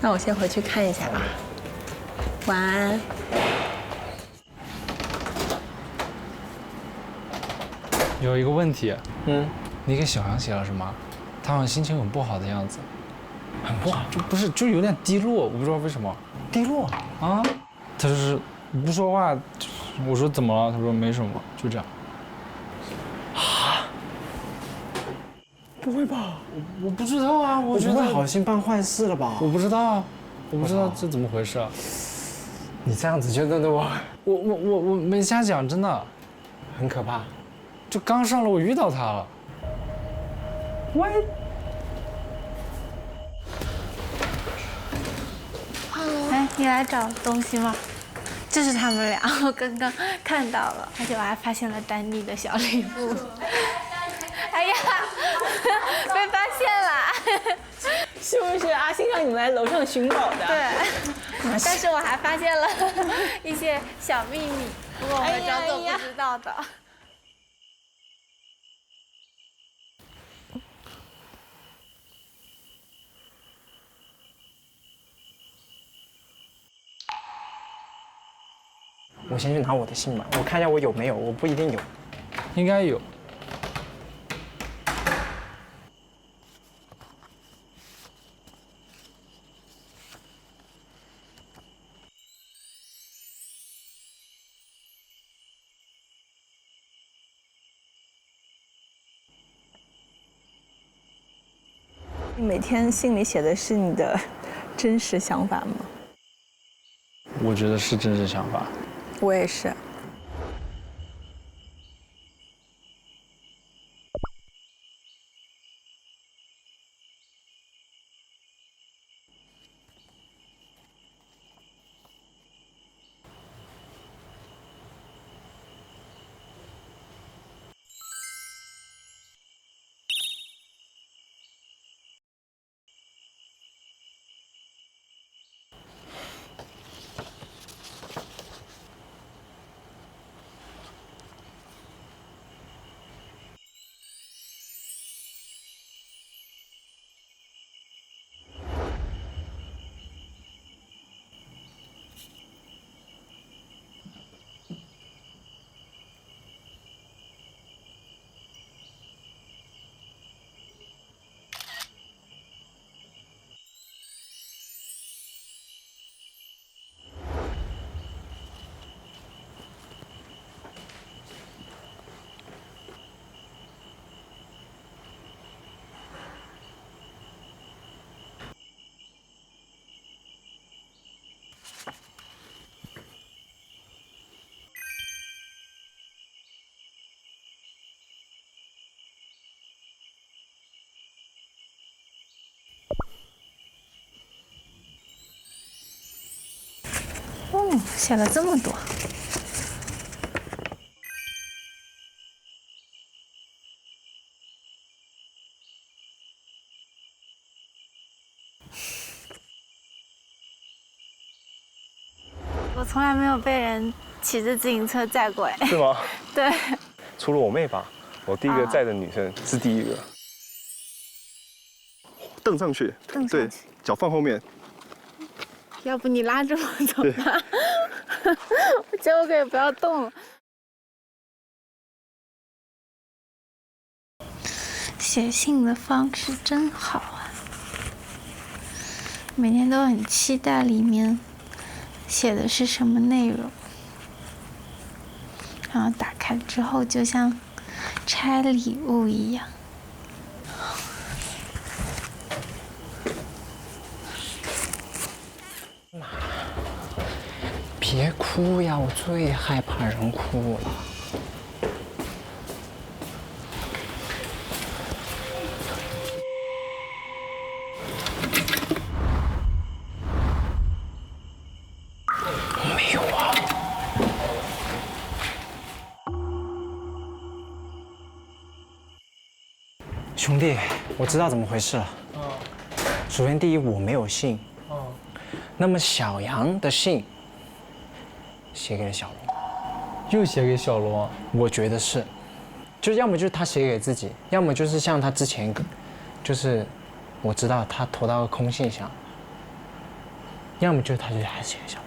那我先回去看一下啊。晚安。有一个问题。你给小杨写了什么？他好像心情很不好的样子。很不好？就有点低落，我不知道为什么。低落啊？他就是不说话，我说怎么了？他说没什么，就这样。啊？不会吧？我不知道啊，我觉得不会好心办坏事了吧？我不知道，我不知道这怎么回事啊。你这样子就弄得我没瞎讲，真的，很可怕。就刚上了，我遇到他了。喂。哎，你来找东西吗？这是他们俩，我刚刚看到了，而且我还发现了丹妮的小礼物。哎呀，被发现了！是不是阿星让你们来楼上寻宝的？对，但是我还发现了一些小秘密，不过我们装作不知道的。我先去拿我的信吧，我看一下我有没有，我不一定有。应该有。你每天信里写的是你的真实想法吗？我觉得是真实想法。我也是。写了这么多。我从来没有被人骑着自行车载过，哎。是吗？对。除了我妹吧，我第一个载的女生是第一个。蹬上去，对，脚放后面。要不你拉着我走吧？我觉得我可以不要动了。写信的方式真好啊！每天都很期待里面写的是什么内容，然后打开之后就像拆礼物一样。别哭呀！我最害怕人哭了。没有啊。兄弟，我知道怎么回事了。首先，第一，我没有信。那么小杨的信写给了小龙，又写给小龙，我觉得是，就是要么就是他写给自己，要么就是像他之前，就是我知道他投到个空信箱，要么就是他还写给小龙。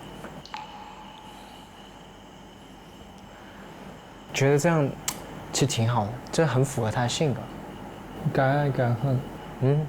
觉得这样其实挺好的，这很符合他的性格。敢爱敢恨。嗯。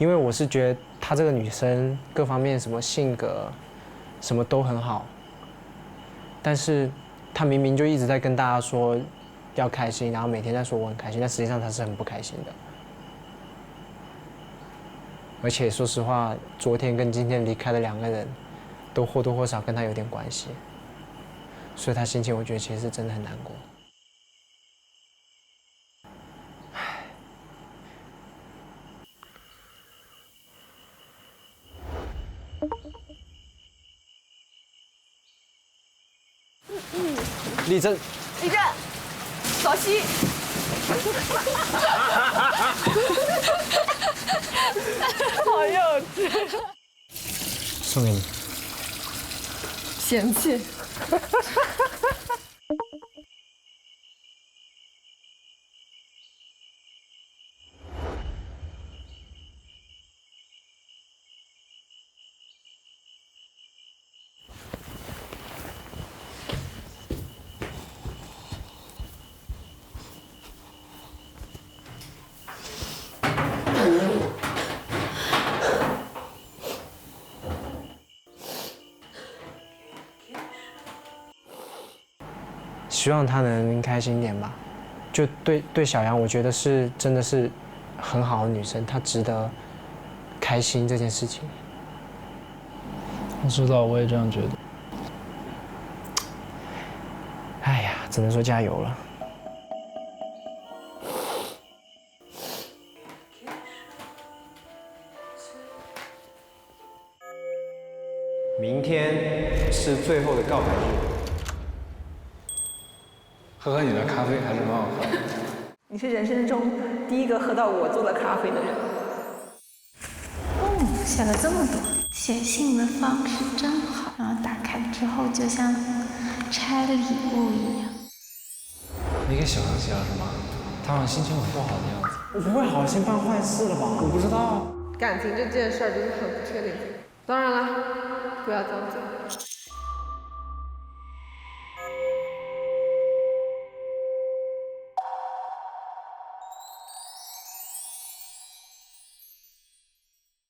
因为我是觉得她这个女生各方面什么性格，什么都很好，但是她明明就一直在跟大家说要开心，然后每天在说我很开心，但实际上她是很不开心的。而且说实话，昨天跟今天离开的2个人，都或多或少跟她有点关系，所以她心情我觉得其实是真的很难过。立正，立正，稍息。好幼稚。送给你。嫌弃。希望她能开心一点吧。就对小杨，我觉得是真的是很好的女生，她值得开心这件事情。我知道，我也这样觉得。哎呀，只能说加油了。明天是最后的告白日。喝喝你的咖啡还是蛮好喝的。你是人生中第一个喝到我做的咖啡的人。写了这么多，写信的方式真好，然后打开之后就像拆礼物一样。你给小杨写了什么？他好像心情很不好的样子。我不会好心办坏事了吧？我不知道。感情这件事儿就是很不确定性。当然了，不要遭罪。